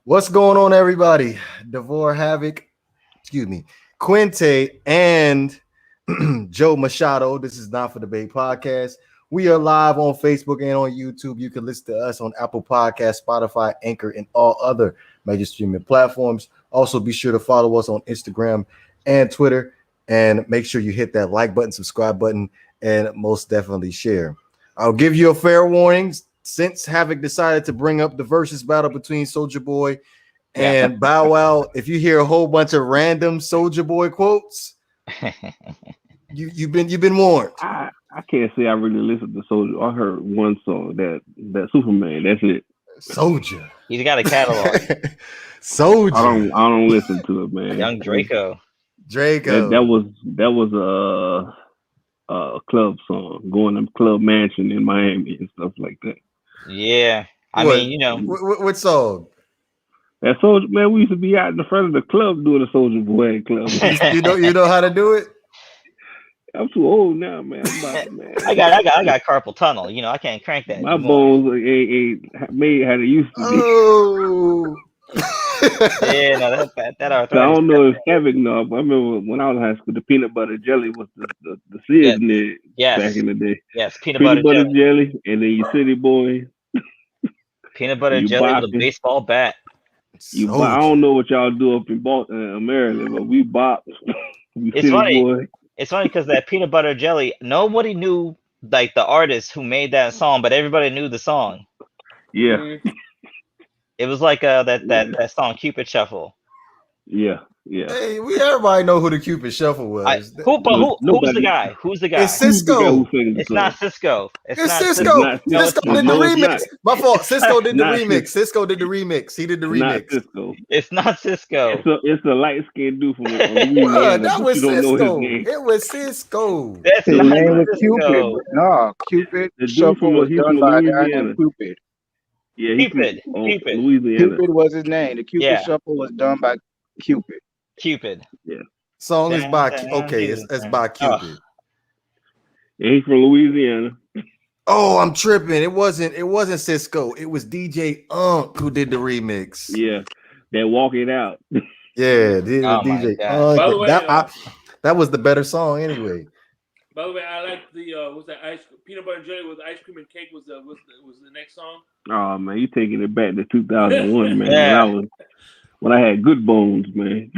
What's going on, everybody? Devore Havoc, Quinte, and Joe Machado. This is Not for Debate podcast. We are live on Facebook and on YouTube. You can listen to us on Apple Podcasts, Spotify, Anchor, and all other major streaming platforms. Also, be sure to follow us on Instagram and Twitter, and make sure you hit that like button, subscribe button, and most definitely share. I'll give you a fair warning. Since Havoc decided to bring up the versus battle between Soulja Boy and Bow Wow, if you hear a whole bunch of random Soulja Boy quotes, you've been warned. I can't say I really listened to Soulja. I heard one song, that Superman. That's it. Soulja. He's got a catalog. Soulja. I don't listen to it, man. Young Draco. That was a club song, going to Club Mansion in Miami and stuff like that. Yeah, I mean, you know, what song? That Soulja, man, we used to be out in the front of the club doing the Soulja Boy club. you know how to do it? I'm too old now, man. Man. I got carpal tunnel. You know, I can't crank that. My bones ain't made how they used to be. Oh. Yeah, no, that I don't know if Havoc know, but I remember when I was in high school, the peanut butter jelly was the seasoning back in the day. Yes, peanut butter jelly, and then your city boy. Peanut butter jelly with a baseball bat. I don't know what y'all do up in Maryland, but we bop. It's funny. Boy. It's funny because that peanut butter jelly, nobody knew like the artist who made that song, but everybody knew the song. Yeah. It was like that song Cupid Shuffle. Yeah. Hey, everybody know who the Cupid Shuffle was. Who's the guy? Who's the guy? It's Cisco. It's not Cisco. It's Cisco. Cisco did the remix. My fault. Cisco did the remix. Cisco did the remix. He did the remix. It's not Cisco. It's a light skinned dude from Louisiana. That was Cisco. It was Cisco. That's his name was Cupid. No, Cupid Shuffle was done by a guy named Cupid. Yeah, Cupid. Louisiana. Cupid was his name. The Cupid Shuffle was done by Cupid. Yeah. Song is by it's by Cupid. Yeah, he's from Louisiana. Oh, I'm tripping. It wasn't Cisco. It was DJ Unk who did the remix. Yeah, that Walk It Out. Yeah, DJ Unk. That was the better song anyway. By the way, I like the what's that peanut butter and jelly with ice cream and cake was the next song. Oh man, you taking it back to 2001, man. Yeah. When I had good bones, man.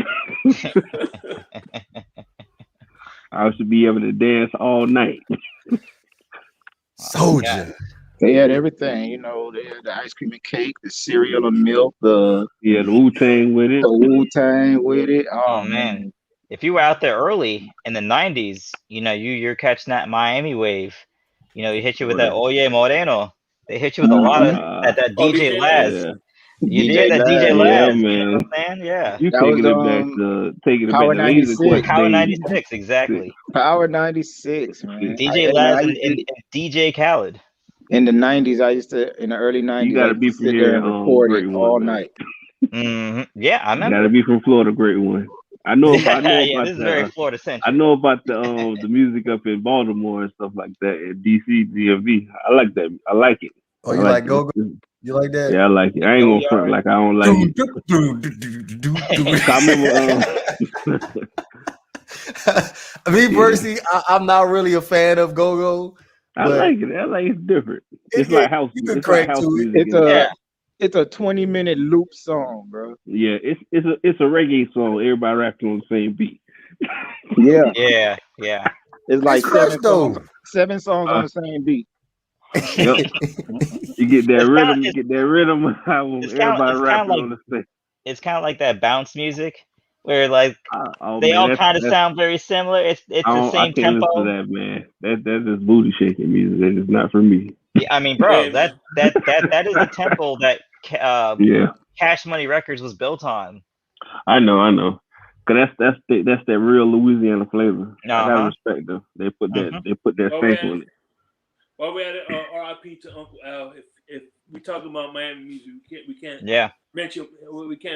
I used to be able to dance all night. Soulja. They had everything, you know. They had the ice cream and cake, the cereal and milk, the Wu-Tang with it. The Wu-Tang with it. Oh man. If you were out there early in the 90s, you know, you're catching that Miami wave. You know, you hit you with that Oye Moreno. They hit you with a lot of that DJ Laz. Yeah. You did that DJ Laz, man. You know what I'm saying? Yeah. You taking it back to Laser Power 96, exactly. Power 96, man. DJ Laz and DJ Khaled. In the 90s, I used to, in the early 90s, you gotta be from here and record it all night. Mm-hmm. Yeah, I remember. You gotta be from Florida, great one. I know about this is very Florida centric. I know about the music up in Baltimore and stuff like that, and DC, DMV. I like that. I like it. Oh, you like go-go? You like that? Yeah, I like it. I ain't gonna front like I don't like it. Me personally, I'm not really a fan of go-go. I like it. I like it's different. It's like house. It's like house music. It's a 20-minute loop song, bro. Yeah, it's a reggae song. Everybody rapping on the same beat. Yeah. It's like seven songs on the same beat. Yep. You get that rhythm. You get that rhythm album. Everybody rapping on the same. It's kind of like that bounce music where like they all kind of sound very similar. It's the same tempo. Listen to that, man. That's just booty shaking music. That is not for me. Yeah, I mean, bro, that is the tempo that Cash Money Records was built on. I know. Cause that's that real Louisiana flavor. I gotta respect them. They put that stamp on it. While we're at it, RIP to Uncle Al. If we talking about Miami music, we can't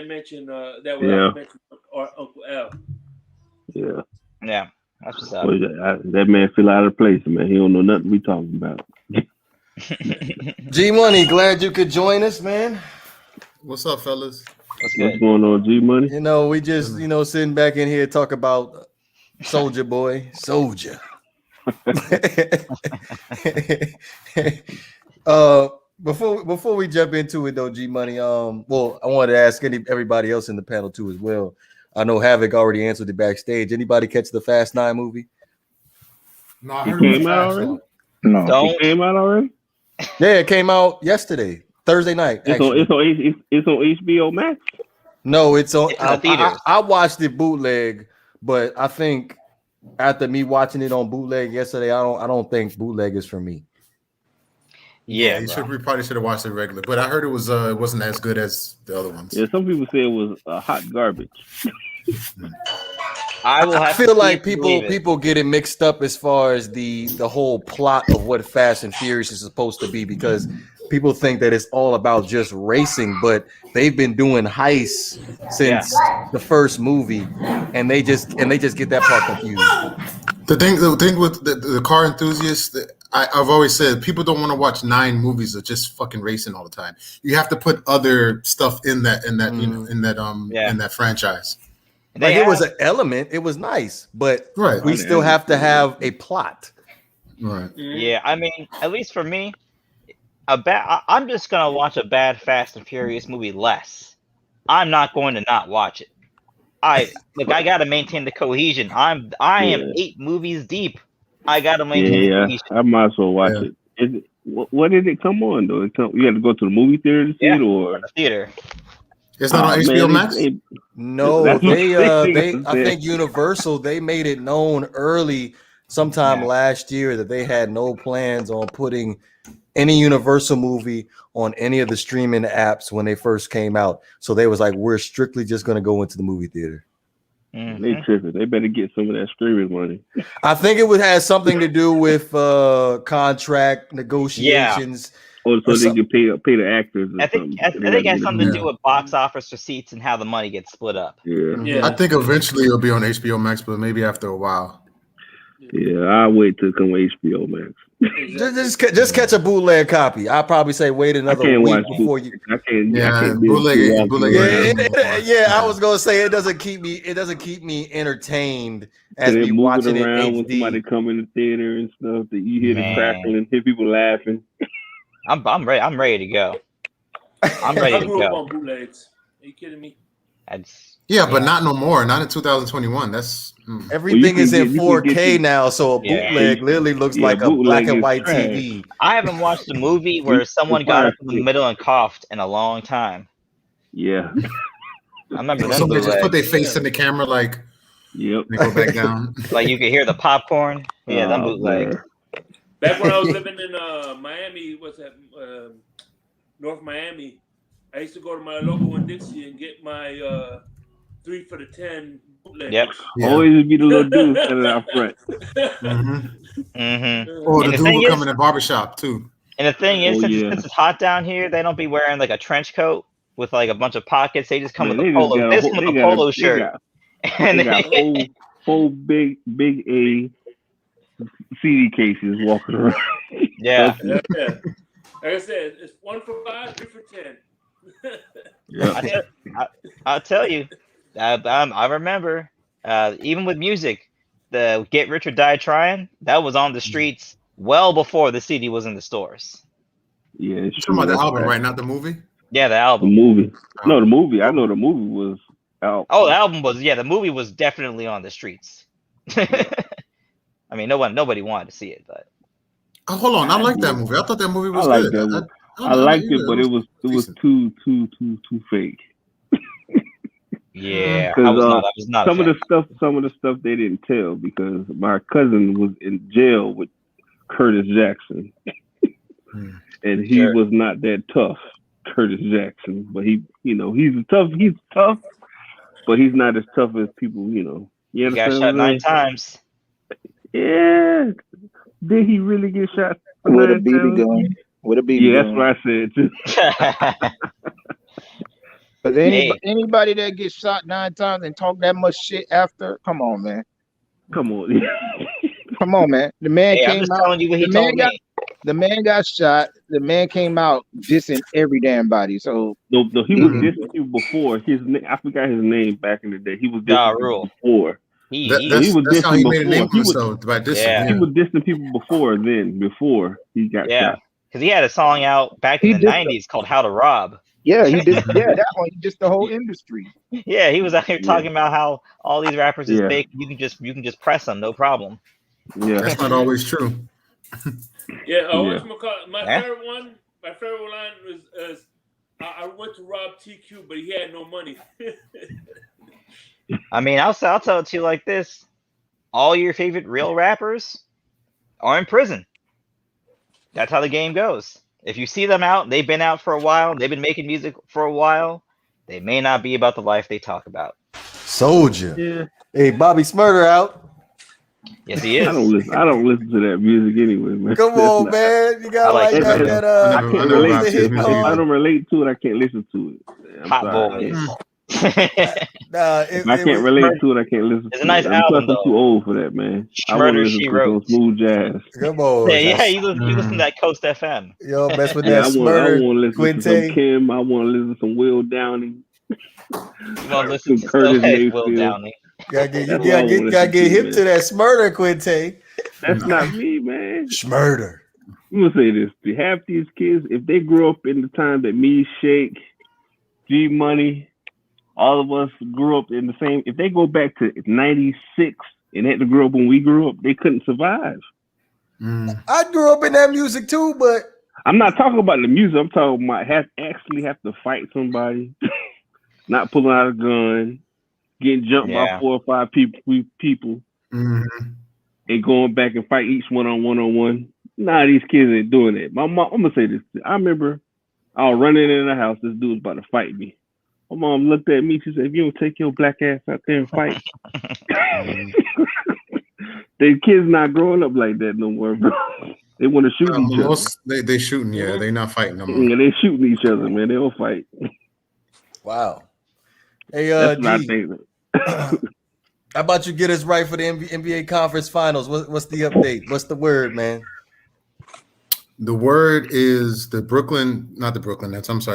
mention that without mentioning our Uncle Al. Yeah, that's what's up. That man feel out of place, man. He don't know nothing we talking about. G Money, glad you could join us, man. What's up, fellas? What's going on, G Money? You know, we just sitting back in here talk about Soldier Boy, Soldier. Before we jump into it though, G Money, well, I wanted to ask everybody else in the panel too as well. I know Havoc already answered it backstage. Anybody catch the Fast 9 movie? No, I heard it came out already. No, it came out already. Yeah, it came out yesterday, Thursday night. It's on HBO Max. No, it's on. Theaters. I watched it bootleg, but I think after me watching it on bootleg yesterday, I don't think bootleg is for me. Yeah, we probably should have watched it regular, but I heard it wasn't as good as the other ones. Yeah, some people say it was hot garbage. I feel like people get it mixed up as far as the whole plot of what Fast and Furious is supposed to be, because people think that it's all about just racing, but they've been doing heists since the first movie, and they just get that part confused. The thing with the car enthusiasts, I've always said people don't want to watch 9 movies of just fucking racing all the time. You have to put other stuff in that in that franchise. Like it was an element, it was nice, but we still have to have a plot. Right. Yeah, I mean, at least for me, I'm just gonna watch a bad Fast and Furious movie less. I'm not going to not watch it. I gotta maintain the cohesion. I am 8 movies deep. I gotta maintain the cohesion. I might as well watch it. What did it come on though? You had to go to the movie theater to see it, or the theater. It's not on HBO Max? No, I think Universal, they made it known early sometime last year that they had no plans on putting any Universal movie on any of the streaming apps when they first came out. So they was like, we're strictly just going to go into the movie theater. Mm-hmm. They tripping. They better get some of that streaming money. I think it would have something to do with contract negotiations. Or so they can pay the actors. I think it has something to do with box office receipts and how the money gets split up. Yeah. I think eventually it'll be on HBO Max, but maybe after a while. Yeah, I'll wait till it come on HBO Max. Just catch a bootleg copy. I'll probably say wait another week before you. Bootleg. I was gonna say it doesn't keep me entertained as we watching it around in when HD. somebody come in the theater and stuff. That you hear the crackling, hear people laughing. I'm ready. I'm ready to go. I'm ready to go. On bootlegs. Are you kidding me? But not no more. Not in 2021. That's everything is in 4K now, so a bootleg literally looks like a black and white TV. I haven't watched a movie where someone got up in the middle and coughed in a long time. Yeah, I remember that. Somebody just put their face in the camera, like they go back down. Like you could hear the popcorn. Yeah, that bootleg. Back when I was living in Miami, North Miami, I used to go to my local in Dixie and get my 3 for the 10 bootleg. Yep. Always be the little dude standing out front. Or the dude will come in the barbershop too. And the thing is, since it's hot down here, they don't be wearing like a trench coat with like a bunch of pockets. They just come with a polo. This with a polo shirt. They got full big A CD cases walking around. Yeah. Like I said, it's 1 for 5, 3 for 10. I'll tell you, I remember even with music, the Get Rich or Die Trying, that was on the streets well before the CD was in the stores. Yeah, you're talking about the album, right? Not the movie. Yeah, the album. The movie. No, the movie. I know the movie was out. Oh, the album was. Yeah, the movie was definitely on the streets. I mean, nobody wanted to see it, but. Oh, hold on, I like that movie. I thought that movie was good. I liked it, but it was too fake. Yeah, because some of the stuff they didn't tell, because my cousin was in jail with Curtis Jackson, and he was not that tough, Curtis Jackson. But he's tough, but he's not as tough as people. You got shot 9 times. Yeah. Did he really get shot? With a BB gun. Yeah, that's what I said too. But anybody that gets shot 9 times and talk that much shit after, come on, man. Come on. Come on, man. The man came I'm just out. telling you what he told me. The man got shot. The man came out dissing every damn body. So no, he was dissing people before. I forgot his name back in the day. He was dissing people before. He that's how he made a name for himself by dissing. He was dissing people before he got shot. Because he had a song out back in the 90s called "How to Rob." Yeah, he did. Yeah, that one. He dissed the whole industry. Yeah, he was out here talking about how all these rappers is fake. You can just press them, no problem. Yeah, that's not always true. My favorite line was I went to rob TQ, but he had no money. I mean, I'll tell it to you like this: all your favorite real rappers are in prison. That's how the game goes. If you see them out, they've been out for a while. They've been making music for a while. They may not be about the life they talk about. Soldier. Yeah. Hey, Bobby Smurder out. Yes, he is. I don't listen to that music anyway, man. Come on, man. You gotta like that. I can't relate to it. If I don't relate to it, I can't listen to it. Hot boys. If I can't relate to it, I can't listen to it. It's a nice album, though. I'm too old for that, man. I want to listen to smooth jazz. Come on. Yeah, you listen to that Coast FM. Yo, mess with that Smurder. I want to listen to some Kim. I want to listen to some Will Downing. You want to listen to Curtis Will Downing. Gotta get hip to that Smurder, Quinte. That's not me, man. Smurder. I'm gonna say this: half these kids, if they grew up in the time that me, Shake, G Money, all of us grew up in the same. If they go back to '96 and had to grow up when we grew up, they couldn't survive. I grew up in that music too, but I'm not talking about the music. I'm talking about actually have to fight somebody, not pulling out a gun. Getting jumped by 4 or 5 people, and going back and fight each one on one. Nah, these kids ain't doing it. My mom, I'm gonna say this. I remember I was running in the house. This dude was about to fight me. My mom looked at me. She said, "If you don't take your black ass out there and fight," the kids not growing up like that no more, bro. They want to shoot each other. They shooting. Yeah, they not fighting no more. Yeah, they shooting each other, man. They don't fight. Wow. Hey, that's what I think. How about you get us right for the NBA Conference Finals? What's the update? What's the word, man? The word is the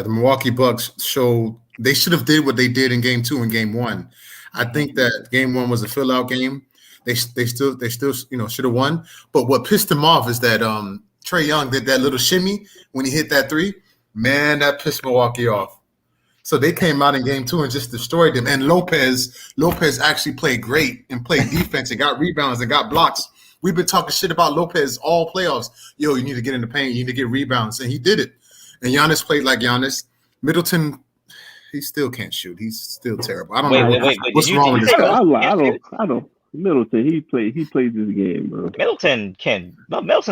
Milwaukee Bucks showed they should have did what they did in Game 2 and Game 1. I think that Game 1 was a fill out game. They still should have won. But what pissed them off is that Trae Young did that little shimmy when he hit that 3. Man, that pissed Milwaukee off. So they came out in Game 2 and just destroyed them. And Lopez actually played great and played defense and got rebounds and got blocks. We've been talking shit about Lopez all playoffs. Yo, you need to get in the paint. You need to get rebounds. And he did it. And Giannis played like Giannis. Middleton, he still can't shoot. He's still terrible. I don't know what's wrong with this guy. I don't. Middleton, he played this game, bro. Middleton's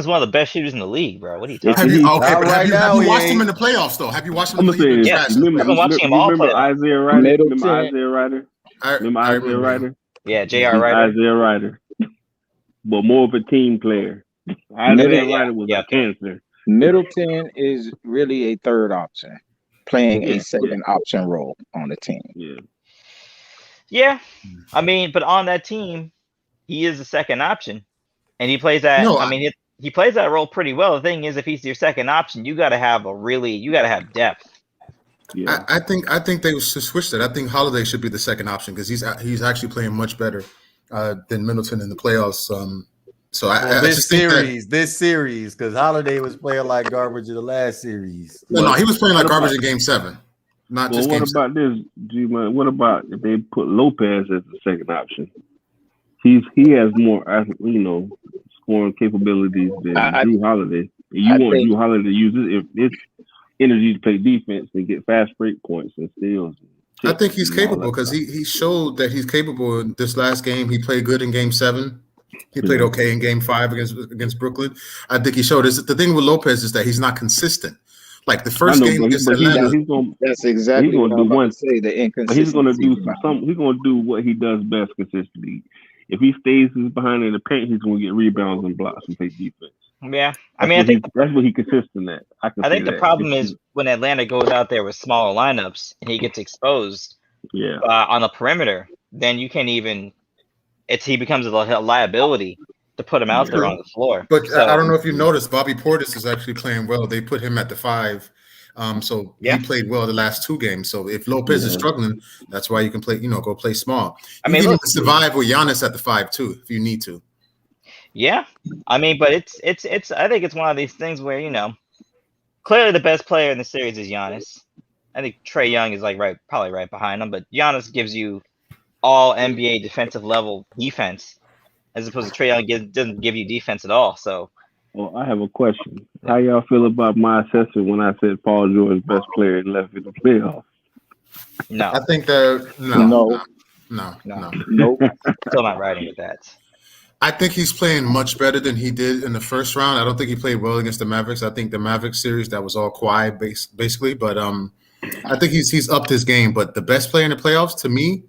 one of the best shooters in the league, bro. What are you talking about? Have you watched him in the playoffs, though? Have you watched him in the playoffs? Yes, I've watched him all remember Isaiah Ryder? Remember Isaiah Ryder? Yeah, J.R. Ryder. Isaiah Ryder. But more of a team player. Isaiah Ryder was a cancer. Middleton is really a third option, playing a second option role on the team. Yeah, I mean, but on that team, he is the second option, and he plays that. He plays that role pretty well. The thing is, if he's your second option, you got to have depth. Yeah. I think they should switch that. I think Holiday should be the second option because he's actually playing much better than Middleton in the playoffs. This series, because Holiday was playing like garbage in the last series. No, he was playing like garbage in Game 7. What about this, G-Man? What about if they put Lopez as the second option? He has more, scoring capabilities than Drew Holiday. You want Drew Holiday to use his energy to play defense and get fast break points and steals. I think he's capable because he showed that he's capable in this last game. He played good in Game 7. He played okay in Game 5 against Brooklyn. I think he showed this. The thing with Lopez is that he's not consistent. Like the first game against Atlanta, that's exactly what I'm about to say. The inconsistency. He's going to do He's going to do what he does best consistently. If he stays behind in the paint, he's going to get rebounds and blocks and play defense. Yeah, I think that's what he consistent at. I think the problem is when Atlanta goes out there with smaller lineups and he gets exposed. On the perimeter, then you can't even. He becomes a liability. to put him out there on the floor. But so, I don't know if you noticed, Bobby Portis is actually playing well. They put him at the 5. So he played well the last 2 games. So if Lopez is struggling, that's why you can play, go play small. You can survive with Giannis at the 5 too, if you need to. Yeah. I mean, but it's I think it's one of these things where, clearly the best player in the series is Giannis. I think Trae Young is probably right behind him, but Giannis gives you all NBA defensive level defense, as opposed to Trae Young doesn't give you defense at all. So, well, I have a question. How y'all feel about my assessment when I said Paul George best player and left in the playoffs? No, I think that no. Still not riding with that. I think he's playing much better than he did in the first round. I don't think he played well against the Mavericks. I think the Mavericks series, that was all quiet basically. But I think he's upped his game. But the best player in the playoffs to me,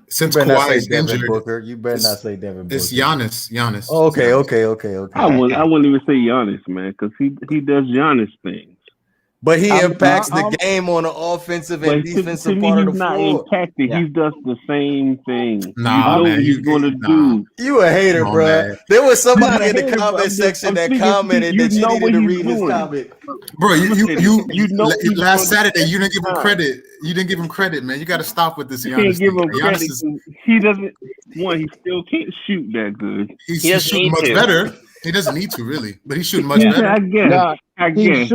since Kawhi is injured, you better not say Devin Booker. It's Giannis. Oh, okay. I wouldn't even say Giannis, man, because he does Giannis things. But he impacts the game on the offensive and defensive part of the floor. He's not impacted. He does the same thing. Nah, what he's going to do. You a hater, bro. Man. There was somebody in the comment section that commented that you needed to read his comment. Bro, you know last Saturday you didn't give him credit. You didn't give him credit, man. You got to stop with this. You can't give him credit. He doesn't. He still can't shoot that good. He's shooting much better. He doesn't need to really, but he's shooting much better. I guess.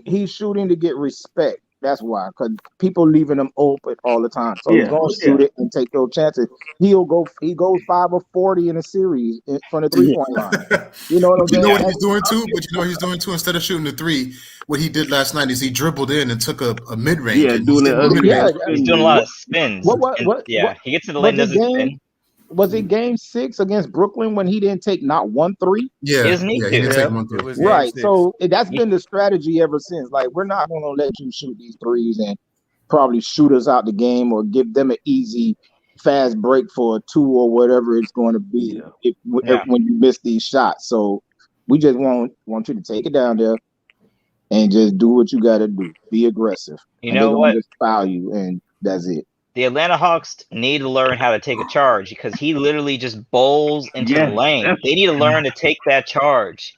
He's shooting to get respect. That's why, because people leaving him open all the time. So he's gonna shoot it and take those chances. He goes 5 of 40 in a series from the 3-point line. You know what I'm saying? You know what he's doing too? But you know what he's doing too? Instead of shooting the 3, what he did last night is he dribbled in and took a mid-range. He's doing a lot of spins. He gets to the lane, doesn't spin. Was it game 6 against Brooklyn when he didn't take not 1 3? Yeah, he didn't take 1 3. Right. So that's been the strategy ever since. Like, we're not going to let you shoot these threes and probably shoot us out the game or give them an easy, fast break for a 2 or whatever it's going to be when you miss these shots. So we just want you to take it down there and just do what you got to do. Be aggressive. You know what? Just foul you, and that's it. The Atlanta Hawks need to learn how to take a charge because he literally just bowls into the lane. They need to learn to take that charge.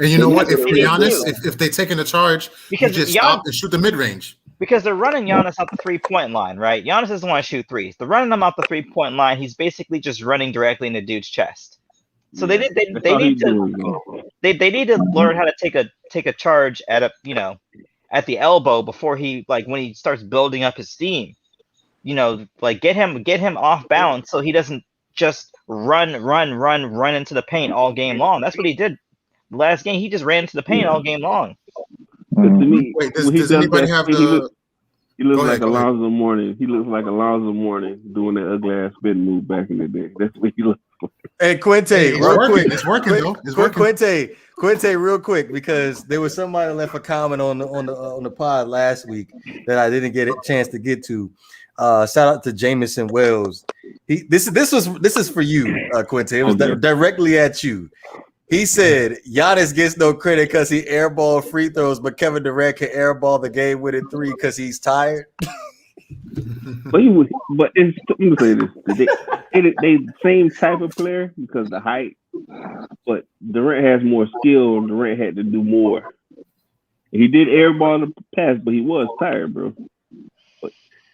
And you know what? If we're honest, if they're taking a charge, because you just stop and shoot the mid-range. Because they're running Giannis out the 3-point line, right? Giannis doesn't want to shoot threes. They're running him out the 3-point line. He's basically just running directly into dude's chest. So they need to learn how to take a charge at the elbow before when he starts building up his steam. Get him off balance so he doesn't just run into the paint all game long. That's what he did last game. He just ran into the paint all game long. To me, does anybody have the? He looks like Alonzo Mourning. He looks like Alonzo Mourning doing that ugly ass spin move back in the day. That's what he looks like. Hey, Quinte, it's working though. It's working. Quinte, real quick, because there was somebody that left a comment on the pod last week that I didn't get a chance to get to. Shout out to Jamison Wells. This is for you, Quinte. It was directly at you. He said Giannis gets no credit because he airball free throws, but Kevin Durant can airball the game-winning 3 because he's tired. But it's, let me say this: they same type of player because the height, but Durant has more skill, and Durant had to do more. He did airball the pass, but he was tired, bro.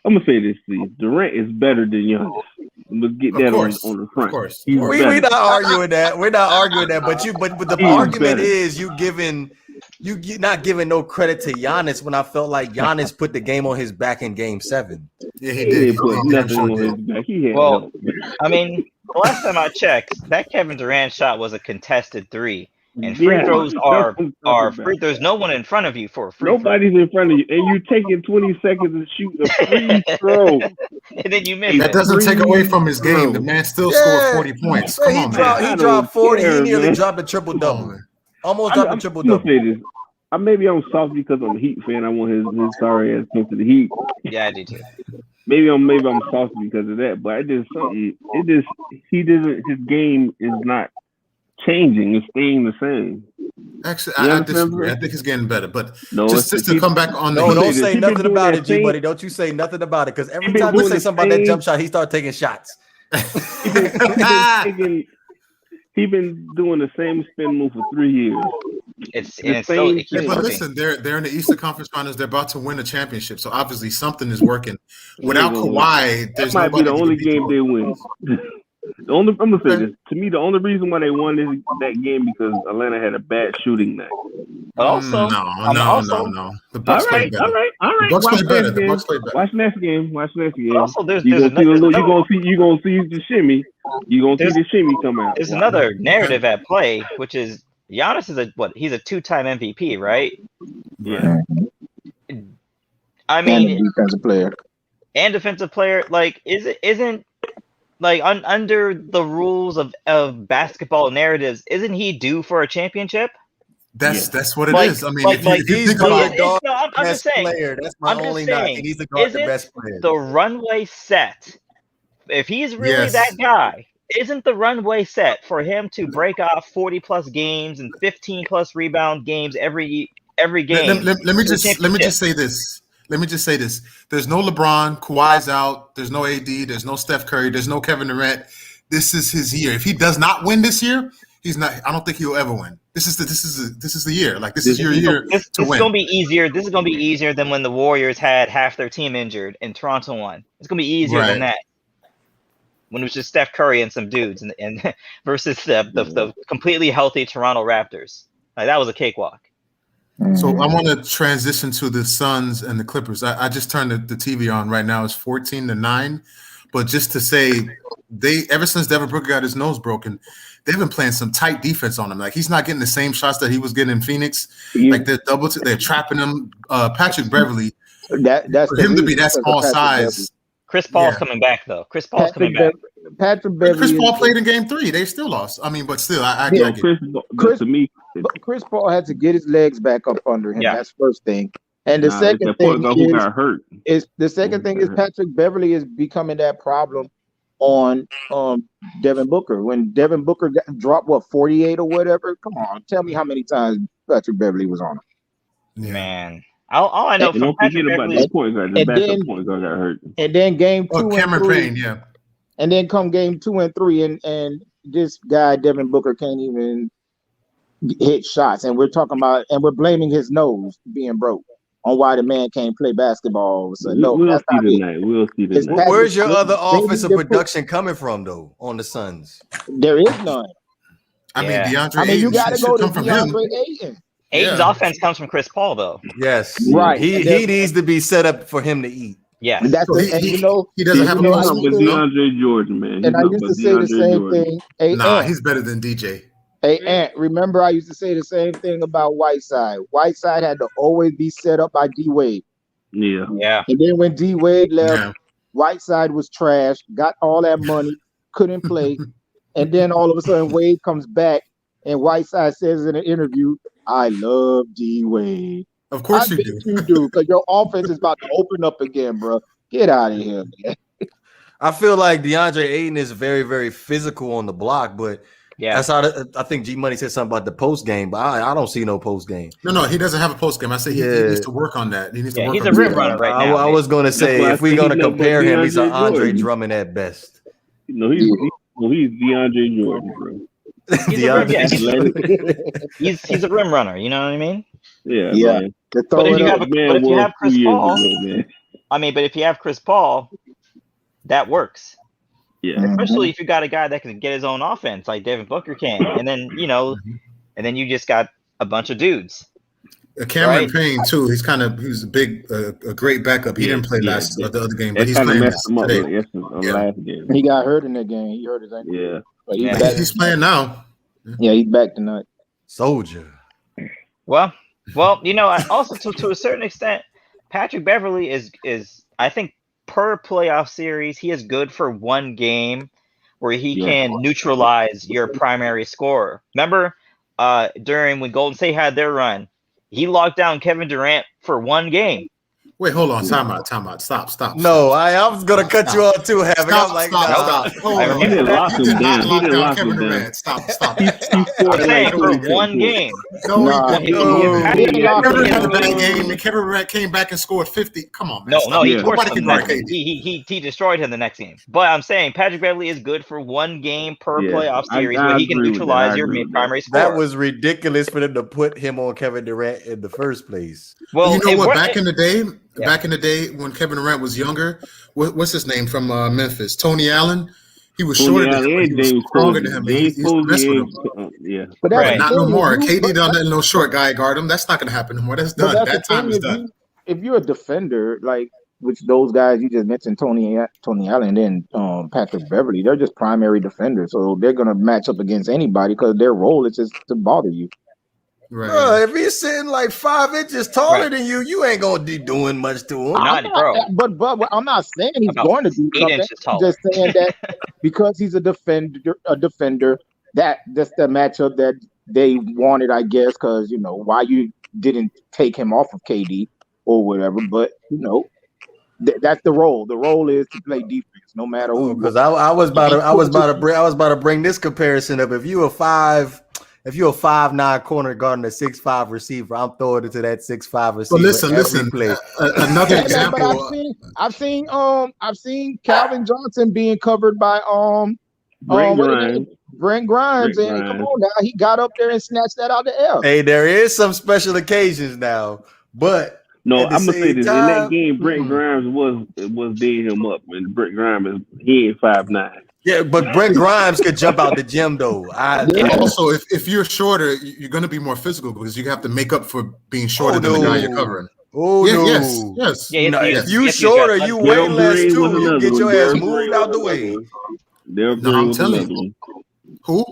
I'm gonna say this, please. Durant is better than Giannis. Let's get that on the front. Of course. We're not arguing that. We're not arguing that. But the argument is you're not giving no credit to Giannis when I felt like Giannis put the game on his back in Game 7. Yeah, he did. Put nothing on his back. I mean, the last time I checked, that Kevin Durant shot was a contested 3. And free throws are free throws. No one in front of you for a free Nobody's in front of you, and you're taking 20 seconds to shoot a free throw. And then you miss that doesn't take away from his game. The man still scored 40 points. Come on, man. He dropped 40. He nearly dropped a triple-double. Almost dropped a triple-double. Maybe I'm soft because I'm a Heat fan. I want his sorry ass come to the Heat. Yeah, I do too. Maybe I'm soft because of that, but his game is not changing. It's staying the same. Actually, I disagree. I think it's getting better. But just to come back on don't say nothing about it, G buddy. Don't you say nothing about it, because every time you say something about that jump shot, he starts taking shots. He been doing the same spin move for 3 years. But listen, they're in the Eastern Conference Finals. They're about to win a championship, so obviously something is working. Without Kawhi, that might be the only game they win. I'm gonna say this. To me, the only reason why they won that game because Atlanta had a bad shooting night. Also, no. The Bucks played better. All right. The Bucks played better. The Bucks played better. Watch next game. Also, you gonna see the shimmy. You gonna see the shimmy come out. There's another narrative at play, which is Giannis is he's a 2-time MVP, right? Yeah. I mean, and defensive player. Like, isn't like under the rules of basketball narratives, isn't he due for a championship? That's what it is. I mean, if you think about it, I'm just saying. Player. That's my only knock. He needs to guard the best player. The runway set? If he's really that guy, isn't the runway set for him to break off 40+ games and 15+ rebound games every game? Let me just say this. There's no LeBron. Kawhi's out. There's no AD. There's no Steph Curry. There's no Kevin Durant. This is his year. If he does not win this year, he's not. I don't think he'll ever win. This is the year. Like this is your year to win. This is gonna be easier. This is gonna be easier than when the Warriors had half their team injured and Toronto won. It's gonna be easier than that. When it was just Steph Curry and some dudes, and versus the completely healthy Toronto Raptors. Like that was a cakewalk. So I want to transition to the Suns and the Clippers. I just turned the TV on right now. It's 14-9. But just to say, ever since Devin Booker got his nose broken, they've been playing some tight defense on him. Like he's not getting the same shots that he was getting in Phoenix. Yeah. Like they're trapping him. Patrick Beverly, that's for him to be that small size. Chris Paul's coming back though. Chris Paul's coming back. Patrick Beverly. Chris Paul played in Game 3. They still lost. I mean, but still, I get it. Chris Paul had to get his legs back up under him. Yeah. That's first thing. And the second thing is Patrick Beverly is becoming that problem on Devin Booker. When Devin Booker dropped 48 or whatever, come on, tell me how many times Patrick Beverly was on him. Yeah. Man. All I know from Patrick Beverly is point guard got hurt. And then game 2 Cameron Payne, and then come game 2 and 3, and this guy Devin Booker can't even hit shots, and we're talking about, and we're blaming his nose being broke on why the man can't play basketball. So we'll see tonight. Where's your other offensive production coming from though on the Suns? There is none. I mean, DeAndre Ayton you got to go to DeAndre Ayton. Ayton's offense comes from Chris Paul though. Yes, right. He needs to be set up for him to eat. Yeah, that's he doesn't have a DeAndre Jordan, man. And I used to say the same thing. He's better than DJ. Hey, Ant, remember I used to say the same thing about Whiteside. Whiteside had to always be set up by D-Wade. Yeah. And then when D-Wade left, Whiteside was trash, got all that money, couldn't play. And then all of a sudden Wade comes back and Whiteside says in an interview, I love D-Wade. Of course you do. You do, because your offense is about to open up again, bro. Get out of here, man. I feel like DeAndre Ayton is very, very physical on the block, but that's how I think G Money said something about the post game, but I don't see no post game. No, he doesn't have a post game. I say he needs to work on that. He needs to work. He's a rim runner right now. I was going to say if we're going to compare him, he's an Andre Drummond at best. No, he's DeAndre Jordan, bro. He's a rim runner. You know what I mean? Yeah. But if you have Chris Paul, but if you have Chris Paul, that works. Yeah. Especially if you got a guy that can get his own offense like Devin Booker can. And then, you just got a bunch of dudes. Cameron Payne too. He's a great backup. He didn't play the other game, but he's playing today. Last game. He got hurt in that game. He hurt his ankle. Yeah. But he's playing now. Yeah, he's back tonight. Soldier. Well, also to a certain extent, Patrick Beverly is I think per playoff series, he is good for one game where he can neutralize your primary scorer. Remember, during when Golden State had their run, he locked down Kevin Durant for one game. Wait, hold on. Time out. Stop. No, I was gonna cut you off too, Havoc. I'm like, Stop. Hold on. He didn't lock him down. He didn't lock Kevin him down. Durant. Stop. He scored I'm saying like for 22 one points. game. No, He Kevin Durant had a bad didn't game, and Kevin Durant came back and scored 50. Come on, man. No, he Yeah. torched Nobody him can the guard next KD. game. He destroyed him the next game. But I'm saying Patrick Beverley is good for one game per Yeah, playoff series I where he can agree with that. neutralize I your agree with primary scorer. that was ridiculous for them to put him on Kevin Durant in the first place. well, You know it what? worked- Back in the day when Kevin Durant was younger, what's his name from Memphis? Tony Allen. He was shorter than him. He was stronger than him. He used to mess with him. Yeah. But Right. Not no more. KD don't let no short guy guard him. That's not going to happen no more. That's But done. that's That time is the thing. done. If you're a defender, like which those guys you just mentioned, Tony Allen and Patrick Beverley, they're just primary defenders, so they're gonna match up against anybody because their role is just to bother you. Right. Bro, if he's sitting like 5 inches taller than you ain't gonna be doing much to him. But I'm not saying he's About going to do 8 something. inches I'm taller. just saying that because he's a defender, that's the matchup that they wanted, I guess, because why you didn't take him off of KD or whatever. But that's the role. The role is to play defense, no matter who. Because I was about to bring this comparison up. If you're a 5'9" corner guarding a 6'5" receiver, I'm throwing it to that 6'5" receiver. But listen. Play. Another But example. I've seen Calvin Johnson being covered by Brent Grimes, and come on now, he got up there and snatched that out the air. Hey, there is some special occasions now, but no, I'm gonna say this. In that game, Brent mm-hmm. Grimes was digging him up, and Brent Grimes he ain't 5'9". Yeah, but Brent Grimes could jump out the gym though. Also, if you're shorter, you're going to be more physical because you have to make up for being shorter than the guy you're covering. Oh yeah, no! Yes. Yeah, if you shorter, you weigh less too. You get your ass moved out the way. Dale Green was another one. Who?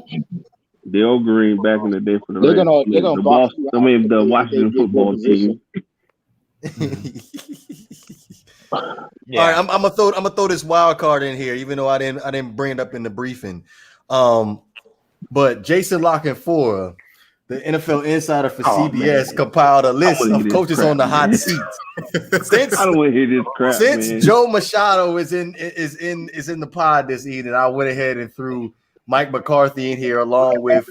Dale Green back in the day for the the Washington football team. Yeah. All right, I'm gonna throw this wild card in here, even though I didn't bring it up in the briefing. But Jason Lockenfora, the NFL insider for CBS, compiled a list of coaches on the hot seat. I don't want to hear this crap. Since Joe Machado is in the pod this evening, I went ahead and threw Mike McCarthy in here along with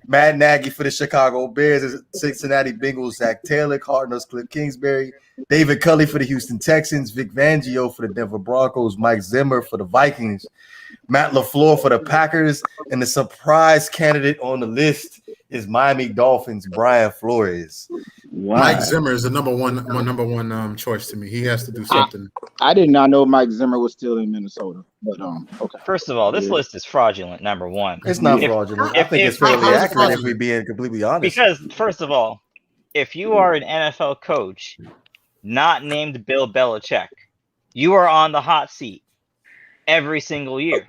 Matt Nagy for the Chicago Bears, Cincinnati Bengals, Zach Taylor, Cardinals, Cliff Kingsbury, David Culley for the Houston Texans, Vic Fangio for the Denver Broncos, Mike Zimmer for the Vikings, Matt LaFleur for the Packers, and the surprise candidate on the list is Miami Dolphins' Brian Flores. Wow. Mike Zimmer is the number one choice to me. He has to do something. I did not know Mike Zimmer was still in Minnesota. But okay. First of all, this list is fraudulent. Number one, it's not fraudulent. I think it's fairly accurate if we're being completely honest. Because first of all, if you are an NFL coach not named Bill Belichick, you are on the hot seat every single year,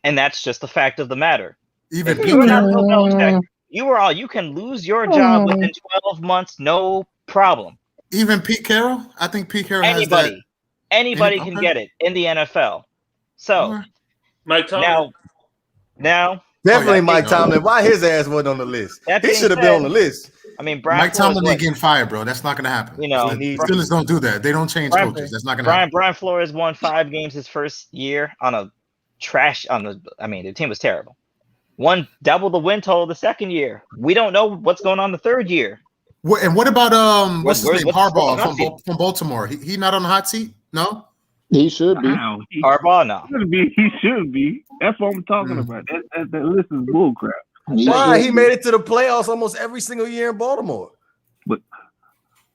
and that's just the fact of the matter. Even if you are not Bill Belichick, you can lose your job within 12 months, no problem. Even Pete Carroll? I think Pete Carroll anybody can get it in the NFL. So Mike Tomlin. Now definitely Mike Tomlin. Why his ass wasn't on the list? He should have been on the list. I mean, Mike Tomlin ain't getting fired, bro. That's not going to happen. Steelers don't do that. They don't change coaches. That's not going to happen. Brian Flores won 5 games his first year on a the team was terrible. Won double the win total the second year. We don't know what's going on the third year. And what about what's his name? Harbaugh from Baltimore. He not on the hot seat? No? He should be. Wow. Harbaugh, no. He should be. That's what I'm talking about. That list is bullcrap. Why? He made it to the playoffs almost every single year in Baltimore. But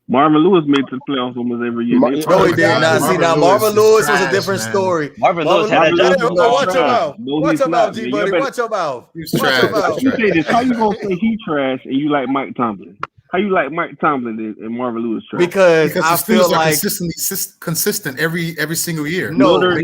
Marvin Lewis made it to the playoffs almost every year. No, he did not. See, now Marvin Lewis was a different story. Marvin Lewis had a job. Watch your mouth. Watch your mouth, G-Buddy. Watch your mouth. You say this. How you going to say he trash and you like Mike Tomlin? How you like Mike Tomlin and Marvin Lewis trash? Because I feel like consistent every single year. No, there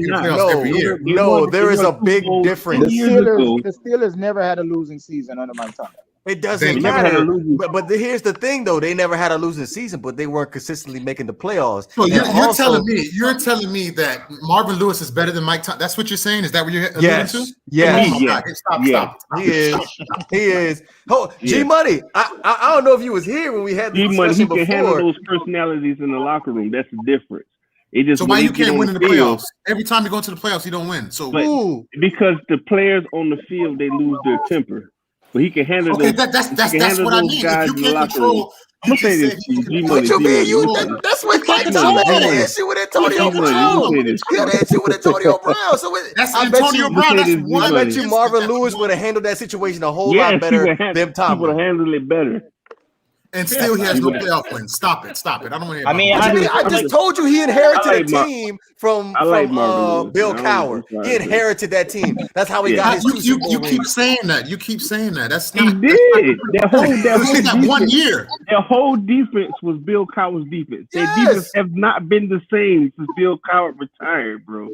is a big difference. The Steelers never had a losing season under Mike Tomlin. It doesn't matter. But here's the thing, though. They never had a losing season, but they weren't consistently making the playoffs. So you're telling me that Marvin Lewis is better than Mike Thomas. That's what you're saying? Is that what you're alluding to? Yes. Stop. He is. Oh, G Money. I don't know if you was here when we had the discussion before. He can handle those personalities in the locker room. That's the difference. So why you can't win in the playoffs? Every time you go to the playoffs, you don't win. So because the players on the field, they lose their temper. But he can handle those. That's what I mean. If you can't control, I'm saying this. What you mean? That's what Mike Thomas had an issue with Antonio Brown. He had an issue with Antonio Brown. So that's Antonio Brown. I bet you Marvin Lewis would have handled that situation a whole lot better than Thomas. He would have handled it better. And still, he has no playoff wins. Stop it. I don't want to hear about I just told you he inherited a team from Bill Cowher. He inherited that team. That's how he got his two Super Bowl rings. Keep saying that. That's not. He did. That 1 year. Their whole defense was Bill Cowher's defense. Their defense have not been the same since Bill Cowher retired, bro.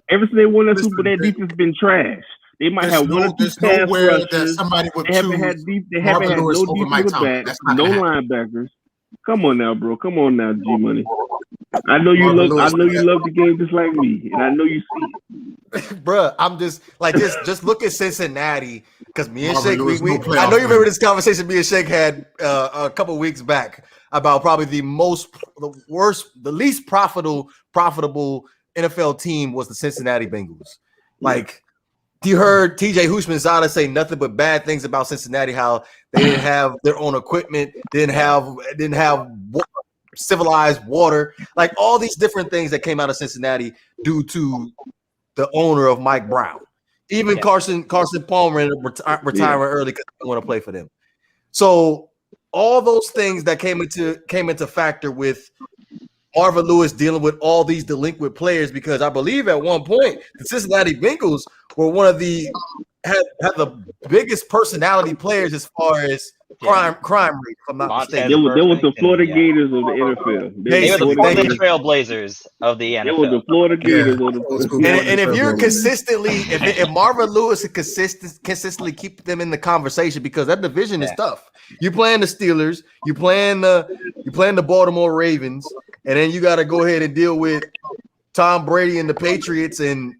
Ever since they won that Super Bowl, their defense been trash. They might have one or two pass rushers. They haven't had no defensive backs, no linebackers. Come on now, bro. Come on now, G Money. I know you love the game just like me, and I know you see it. Bruh, I'm just like just look at Cincinnati, because me and Shake, I know you remember this conversation me and Shake had a couple weeks back about probably the least profitable NFL team was the Cincinnati Bengals. Like, you heard TJ Hushmanzada say nothing but bad things about Cincinnati, how they didn't have their own equipment, didn't have civilized water, like all these different things that came out of Cincinnati due to the owner of Mike Brown. Even Carson Palmer retiring early because he didn't want to play for them. So all those things that came into factor with Marvin Lewis dealing with all these delinquent players, because I believe at one point the Cincinnati Bengals were one of had the biggest personality players as far as crime rate, if I'm not mistaken. There was the Florida Gators of the NFL. They were the Trailblazers of the NFL. They were the Florida Gators. And if you're if Marvin Lewis can consistently keep them in the conversation, because that division is tough. You're playing the Steelers, you're playing the Baltimore Ravens, and then you got to go ahead and deal with Tom Brady and the Patriots and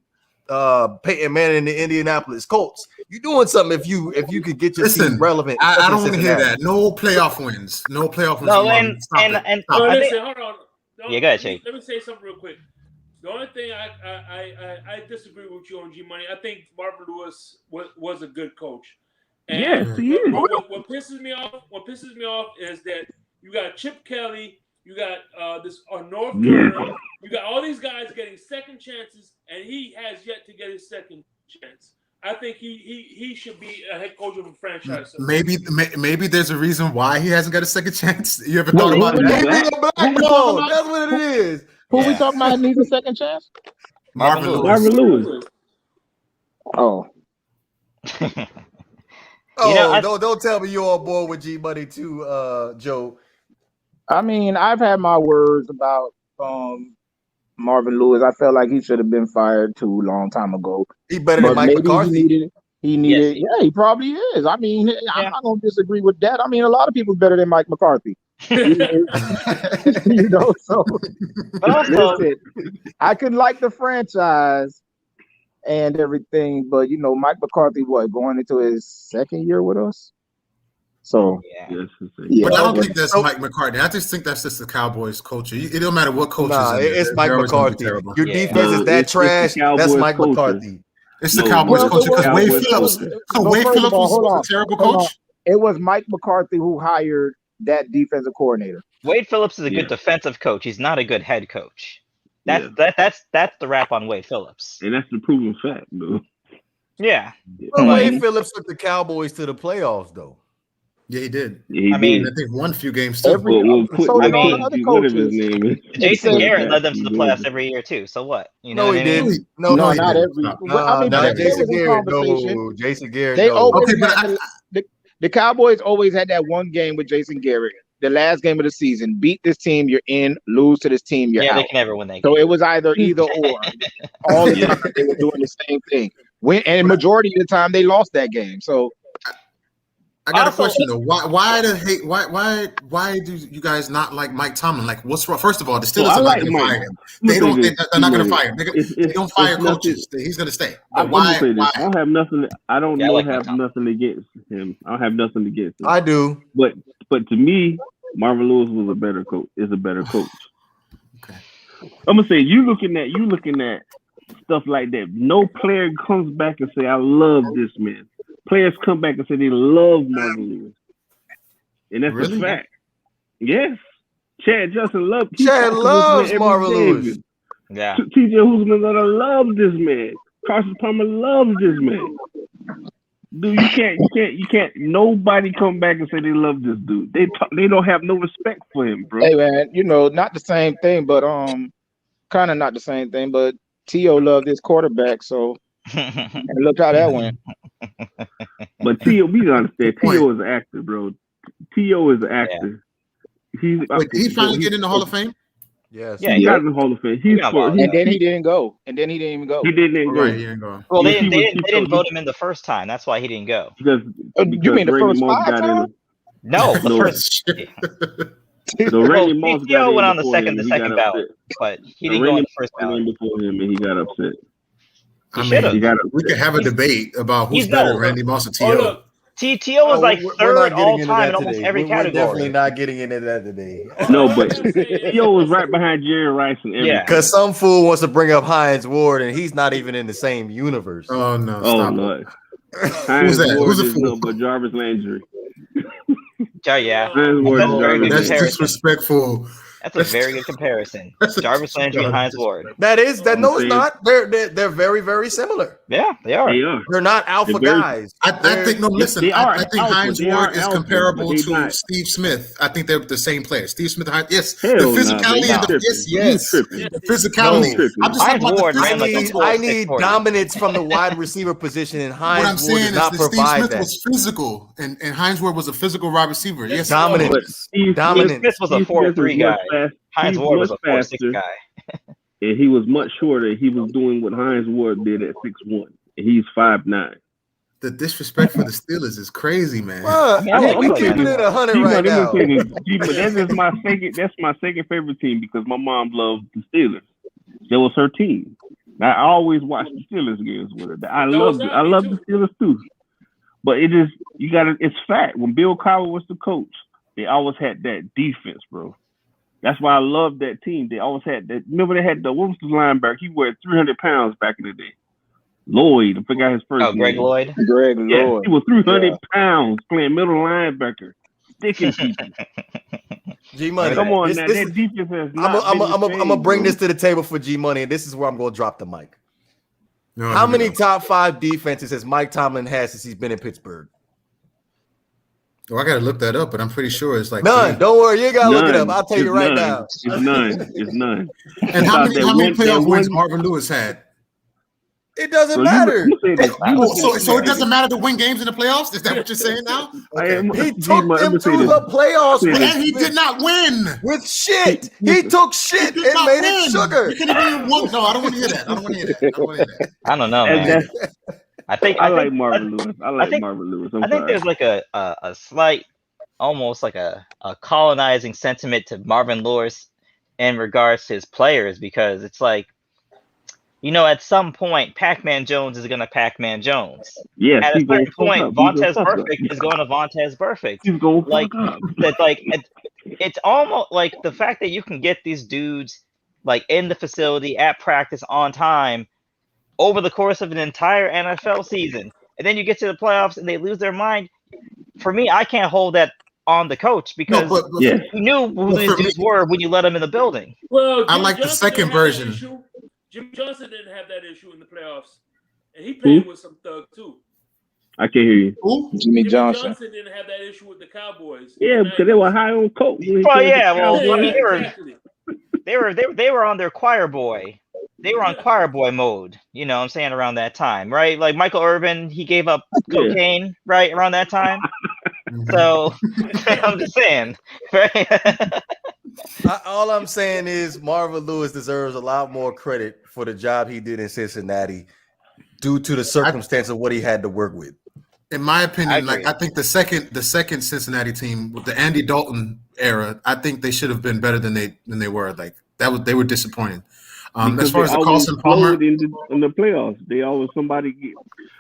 Peyton Manning and the Indianapolis Colts. You're doing something if you could get your team relevant. I don't want to hear that. No playoff wins. No playoff wins. No, listen, hold on. Go ahead, Shane. Let me say something real quick. The only thing I disagree with you on, G Money. I think Marvin Lewis was a good coach. And yes, he is. What pisses me off is that you got Chip Kelly, you got this North Carolina, you got all these guys getting second chances, and he has yet to get his second chance. I think he should be a head coach of a franchise. Maybe there's a reason why he hasn't got a second chance. You ever thought about that? That's what it is. Who we talking about needs a second chance? Marvin Lewis. Oh. Don't tell me you're on board with G Money too, Joe. I mean, I've had my words about Marvin Lewis. I felt like he should have been fired too long time ago. He better than Mike McCarthy. He needed. Yes. Yeah, he probably is. I mean, I'm not gonna disagree with that. I mean, a lot of people better than Mike McCarthy. So listen, I could like the franchise and everything, but Mike McCarthy, going into his second year with us? So but I don't think that's Mike McCarthy. I just think that's just the Cowboys culture. It don't matter what coach is. It's Mike McCarthy. Your defense is that trash. That's Mike McCarthy. It's the Cowboys culture because Wade Phillips. Wade Phillips was a terrible coach. It was Mike McCarthy who hired that defensive coordinator. Wade Phillips is a good defensive coach. He's not a good head coach. That's the rap on Wade Phillips. And that's the proven fact, though. Yeah. Well, Wade Phillips took the Cowboys to the playoffs, though. Yeah, he did. Yeah, I think won a few games too. Jason Garrett led them to the playoffs every year too. So what? No, he didn't. No, not every. Jason Garrett. No, Jason Garrett. They always the Cowboys always had that one game with Jason Garrett, the last game of the season. Beat this team, you're in. Lose to this team, you're out. They can never win that game. So it was either or. All the time they were doing the same thing. And majority of the time they lost that game. So I got a question though. Why do you guys not like Mike Tomlin? Like, what's wrong? First of all, the Steelers are not going to fire him. They're not going to fire him. They don't fire coaches. He's going to stay. But why? I don't have nothing. I don't have nothing against him. I don't have nothing against him. I do. But to me, Marvin Lewis was a better coach. Is a better coach. Okay. I'm gonna say you looking at stuff like that. No player comes back and say, "I love this man." Players come back and say they love Marvin Lewis, and that's a fact. Yes, Chad Justin loves Marvin Lewis. Yeah, TJ Houshmandzadeh loves this man. Carson Palmer loves this man. Dude, you can't. Nobody come back and say they love this dude. They don't have no respect for him, bro. Hey man, not the same thing, but kind of not the same thing. But T.O. loved this quarterback, so and look how that went. But T.O., we gotta understand, T.O. is an actor, bro. T.O. is an actor. Yeah. Did he finally get in the Hall of Fame? Yes. Yeah, he got in the Hall of Fame. And then he didn't go. And then he didn't even go. He didn't go. Right, he didn't go. Well, they didn't vote him in the first time. That's why he didn't go. Because you mean the Randy first Moss 5 times? No, the first. Randy Moss T.O. went on the second ballot, but he didn't go on the first ballot. ballot. Before him, and he got upset. We could have a debate about who's better, Randy Moss or T.O. T.O. was like third all time in today. almost every We're category. definitely not getting into that today. No, but T.O. was right behind Jerry Rice and everything. Yeah, because some fool wants to bring up Hines Ward, and he's not even in the same universe. Oh no! Stop Lord. Who's that? Who's the fool? But Jarvis Landry. Yeah. That's disrespectful. That's a very good comparison. Jarvis Landry and Hines Ward. No, it's not. They're very, very similar. Yeah, they are. They're not alpha guys. I think listen. I think Hines Ward is comparable to not. Steve Smith. I think they're the same player. Steve Smith, yes. Hell The physicality and the physicality. I'm just Hines Ward, I need dominance from the wide receiver position, and Hines Ward does not provide that. Steve Smith was physical, and Hines Ward was a physical wide receiver. Yes, dominance. Steve Smith was a 4-3 guy. Hines Ward was a 4-6 guy. And he was much shorter. He was doing what Hines Ward did at 6'1". And he's 5'9". The disrespect for the Steelers is crazy, man. We keeping it 100 right now. That's my second favorite team because my mom loved the Steelers. That was her team. I always watched the Steelers games with her. I love the Steelers too. But it's fact. When Bill Cowher was the coach, they always had that defense, bro. That's why I love that team. They always had that. Remember they had what was the linebacker? He weighed 300 pounds back in the day. Lloyd, I forgot his first name. Greg Lloyd. He was 300 pounds playing middle linebacker, sticking people. G Money, come on now. That defense has not I'm gonna bring this to the table for G Money, and this is where I'm gonna drop the mic. How many top 5 defenses has Mike Tomlin had since he's been in Pittsburgh? Oh, I gotta look that up, but I'm pretty sure it's like none. 3. Don't worry, you gotta look it up. I'll tell you right now. It's none. And how many playoff wins Marvin Lewis had? It doesn't matter. So it doesn't matter to win games in the playoffs? Is that what you're saying now? Okay. He took them to the playoffs, and he did not win with shit. He took shit and made it sugar. No, I don't want to hear that. I don't know, man. I like Marvin Lewis. Marvin Lewis. I think there's like a slight, almost like a colonizing sentiment to Marvin Lewis in regards to his players, because it's like, at some point, Pac-Man Jones is going to Pac-Man Jones. Yeah. At a certain point, Vontaze Burfict is going to Vontaze Burfict. He's going it's almost like the fact that you can get these dudes like in the facility at practice on time over the course of an entire NFL season, and then you get to the playoffs and they lose their mind. For me, I can't hold that on the coach because you knew who these dudes were when you let them in the building. Well, I like the second version. Jimmy Johnson didn't have that issue in the playoffs, and he played with some thug too. I can't hear you. Who? Jimmy Johnson didn't have that issue with the Cowboys. Yeah, because they were high on coke. They were on their choir boy. They were on choir boy mode. You know what I'm saying, around that time, right? Like Michael Irvin, he gave up cocaine right around that time. So I'm just saying, right? All I'm saying is Marvin Lewis deserves a lot more credit for the job he did in Cincinnati due to the circumstance of what he had to work with. In my opinion, I think the second Cincinnati team with the Andy Dalton era, I think they should have been better than they were. Like they were disappointing. As far as the Carlson Palmer in the playoffs, they always somebody get.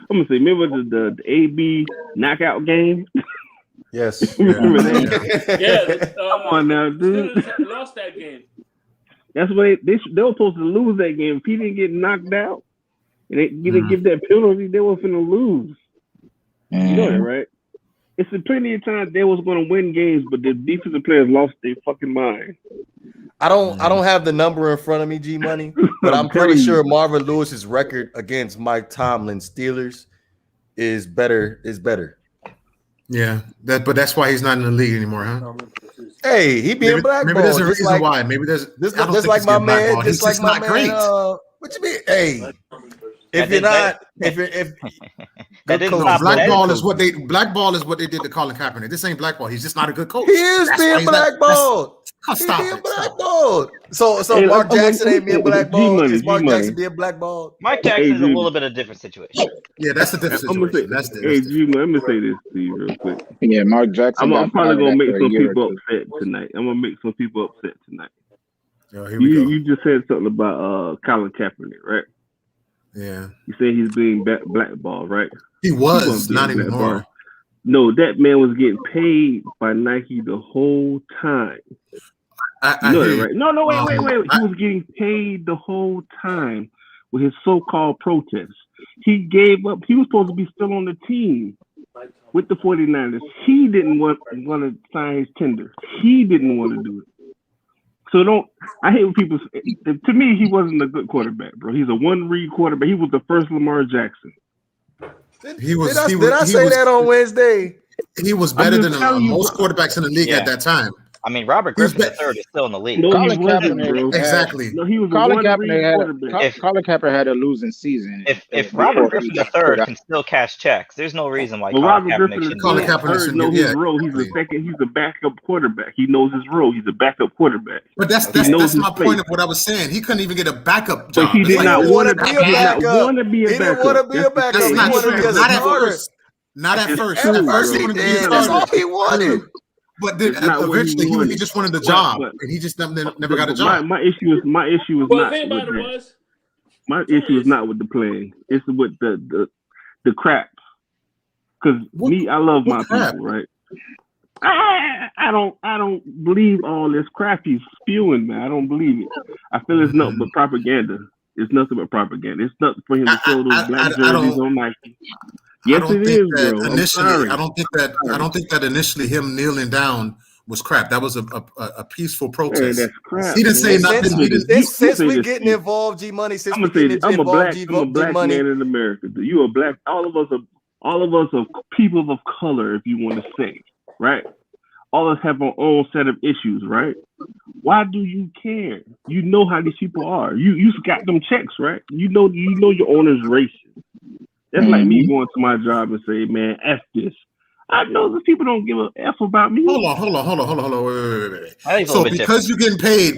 I'm gonna say, remember the AB knockout game? Yes. Remember that? Yeah. Come on now, dude. Steelers lost that game. That's why they were supposed to lose that game. If he didn't get knocked out and they didn't give that penalty, they were finna lose. You know that, right? It's plenty of times they was going to win games, but the defensive players lost their fucking mind. I don't have the number in front of me, G Money, but I'm pretty sure Marvin Lewis's record against Mike Tomlin's Steelers is better. Yeah, but that's why he's not in the league anymore, huh? Hey, he being blackballed. Maybe there's a reason why. Maybe there's just like my man. He's just not great. What you mean? Hey, if you're not, blackball is what they did to Colin Kaepernick. This ain't blackball. He's just not a good coach. He is being blackballed. Stop it. So Mark Jackson ain't being blackballed. Is Mark Jackson being blackballed? Mike Jackson is a little bit of a different situation. Yeah, that's a different situation. Let me say this to you real quick. Yeah, Mark Jackson. I'm probably gonna make some people upset tonight. Yo, here we go. You just said something about Colin Kaepernick, right? Yeah. You said he's being blackballed, right? He was not anymore. No, that man was getting paid by Nike the whole time. I know that, right? No, wait. He was getting paid the whole time with his so-called protests. He gave up. He was supposed to be still on the team with the 49ers. He didn't want to sign his tender. He didn't want to do it. So I hate when people say, to me, he wasn't a good quarterback, bro. He's a one-read quarterback. He was the first Lamar Jackson. Did I say that on Wednesday? He was better than most quarterbacks in the league at that time. I mean, Robert Griffin III is still in the league. No, Colin Kaepernick, exactly. No, he was Colin Kaepernick had a losing season. If Robert Griffin III can still cash checks, there's no reason why Colin Kaepernick should know his role. He's a backup quarterback. He knows his role. He's a backup quarterback. But that's my point of what I was saying. He couldn't even get a backup job. But he did not want to be a backup. He didn't want to be a backup. That's not true. Not at first. Not at first. At first, he wanted to be a That's all he wanted. But then eventually he just wanted the job, and he just never got a job. My issue is not with the playing. It's with the crap. Because I love my people, right? I don't believe all this crap he's spewing, man. I don't believe it. I feel it's nothing but propaganda. It's nothing but propaganda. It's nothing for him to show those black jerseys on Nike. Yes, it is, bro. Initially, I don't think that initially him kneeling down was crap. That was a peaceful protest. That's crap. He didn't say nothing. Since we getting involved, G Money. Since we getting involved, I'm a black man in America. You are black. All of us are people of color, if you want to say, right? All of us have our own set of issues, right? Why do you care? You know how these people are. You got them checks, right? You know your owner's racist. That's like me going to my job and say, man, F this. I know the people don't give a F about me. Hold on. Wait. So because you're getting paid,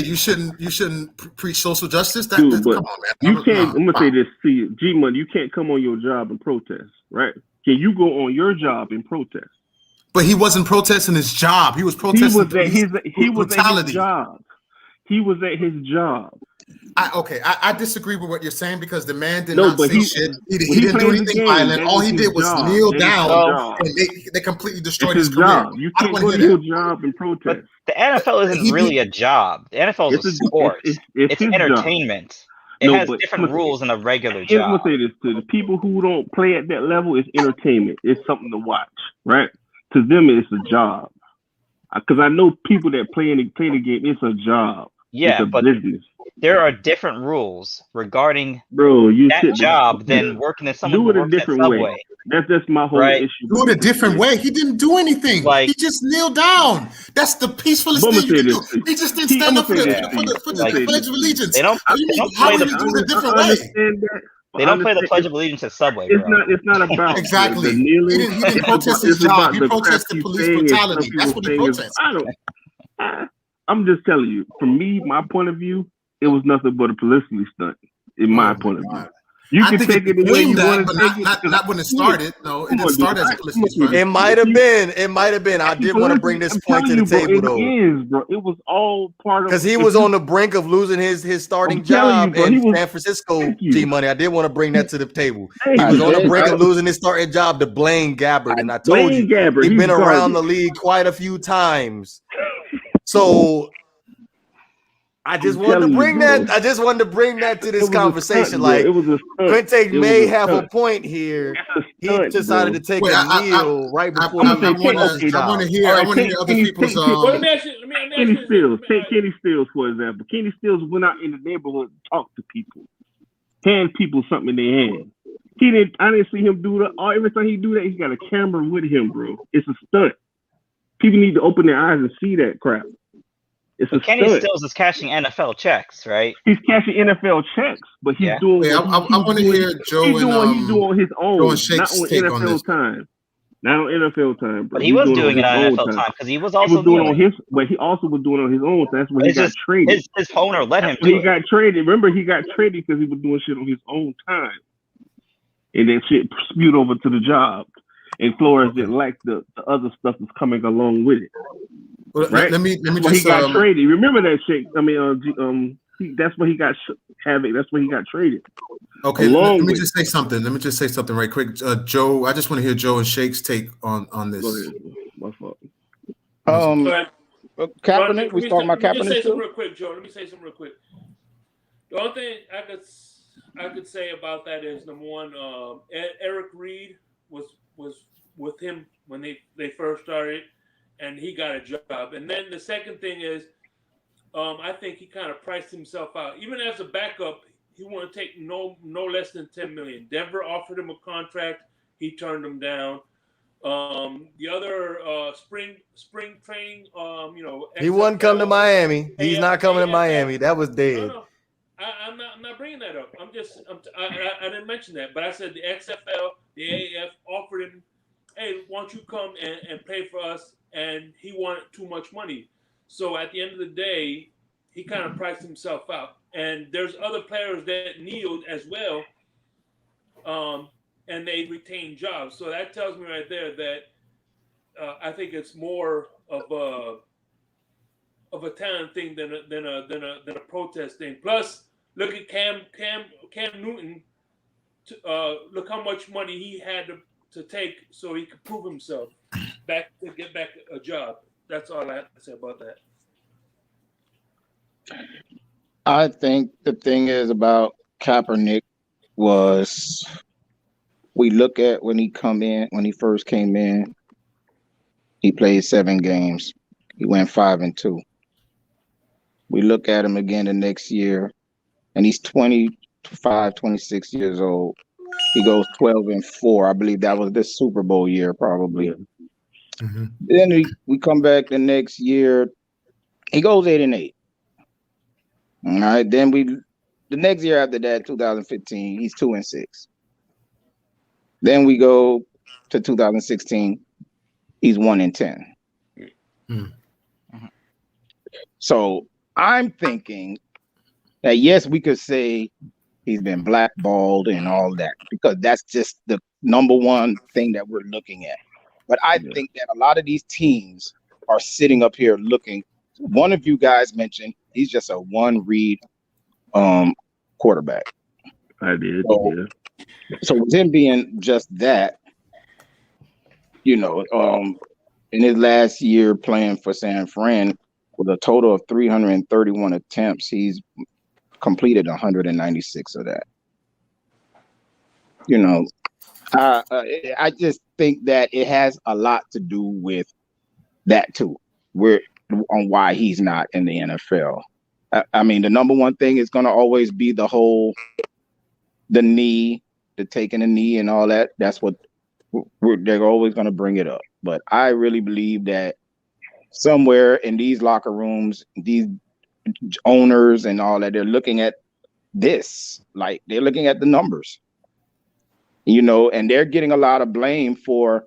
you shouldn't preach social justice? Come on, man. You can't, I'm going to say this to you, G-Money, you can't come on your job and protest, right? Can you go on your job and protest? But he wasn't protesting his job. He was protesting he was at his job. He was at his job. I disagree with what you're saying because the man did not say shit. He didn't do anything violent. All he did was kneel down, and they completely destroyed his career. You can't go to your job and protest. The NFL isn't really a job. The NFL is a sport. It's entertainment. It has different rules than a regular job. I'm gonna say this to the people who don't play at that level. It's entertainment. It's something to watch, right? To them, it's a job. Because I know people that play the game. It's a job. Yeah, but business. There are different rules regarding that job than working in someone who works at Subway. Way. That's my whole issue. Do it a different way. He didn't do anything. He just kneeled down. That's the peacefulest thing you can do. He just didn't stand up for the Pledge of Allegiance. They don't play the Pledge of Allegiance at Subway. It's not about exactly. He didn't protest his job. He protested police brutality. That's what he protested. I'm just telling you. From me, my point of view, it was nothing but a publicity stunt. In my point of view, You I can think take it the way you want to take but it. not when it started. No, it didn't start as a Philistines It first. might have been. It might have been. I did want to bring this point to the table though, bro. It was all part of because he was on the brink of losing his starting job in San Francisco. G Money. I did want to bring that to the table. He was on the brink of losing his starting job to Blaine Gabbert, and I told you he's been around the league quite a few times. So I just wanted to bring that. I just wanted to bring that to this conversation. Like, Quinte may have a point here. He decided to take a kneel right before he I want to hear other people's. Let me ask you. Kenny Stills. Take Kenny Stills for example. Kenny Stills went out in the neighborhood and talked to people, hand people something in their hand. I didn't see him do that. Every time he do that, he's got a camera with him, bro. It's a stunt. People need to open their eyes and see that crap. Kenny Stills is cashing NFL checks, right? He's cashing NFL checks, but he's doing. I want to hear Joe he's doing on his own, not on NFL time. Not on NFL time, but he was doing it on NFL time because he was also doing on his. But he also was doing it on his own. That's when he got traded. His owner let him do it. He got traded. Remember, he got traded because he was doing shit on his own time, and then shit spewed over to the job. And Flores didn't like the other stuff that's coming along with it. Well, right? Let me just. He got traded. Remember that shit? I mean, that's what he got having. That's what he got traded. Okay, let me just say something. Let me just say something right quick, Joe. I just want to hear Joe and Shake's take on this. Go ahead. My fault. Kaepernick. We talking about Kaepernick. Let me say something real quick, Joe. Let me say something real quick. The only thing I could say about that is number one, Eric Reed was with him when they first started, and he got a job. And then the second thing is, I think he kind of priced himself out. Even as a backup, he wanted to take no less than $10 million. Denver offered him a contract, he turned them down. The other spring training, he wouldn't come to Miami. He's not coming to Miami. That was dead. No. I'm not bringing that up. I didn't mention that, but I said the XFL, the AAF offered him, hey, why don't you come and play for us? And he wanted too much money. So at the end of the day, he kind of priced himself out. And there's other players that kneeled as well, and they retained jobs. So that tells me right there that I think it's more of a talent thing than a protest thing. Plus, look at Cam Newton. Look how much money he had to take so he could prove himself to get back a job. That's all I have to say about that. I think the thing is about Kaepernick was we look at when he first came in, he played 7 games. He went 5-2. We look at him again the next year, and he's 25, 26 years old. He goes 12-4. I believe that was the Super Bowl year, probably. Mm-hmm. Then we come back the next year, he goes 8-8. All right. Then the next year after that, 2015, he's 2-6. Then we go to 2016, he's 1-10. Mm-hmm. So I'm thinking that yes, we could say he's been blackballed and all that because that's just the number one thing that we're looking at. But I think that a lot of these teams are sitting up here looking. One of you guys mentioned he's just a one-read quarterback. I did. So with him being just that, in his last year playing for San Fran, with a total of 331 attempts, he's completed 196 of that. I just think that it has a lot to do with that too. On why he's not in the NFL. I mean, the number one thing is going to always be the knee, the taking a knee and all that. That's what they're always going to bring it up. But I really believe that somewhere in these locker rooms, these owners and all that, they're looking at this, like they're looking at the numbers, and they're getting a lot of blame for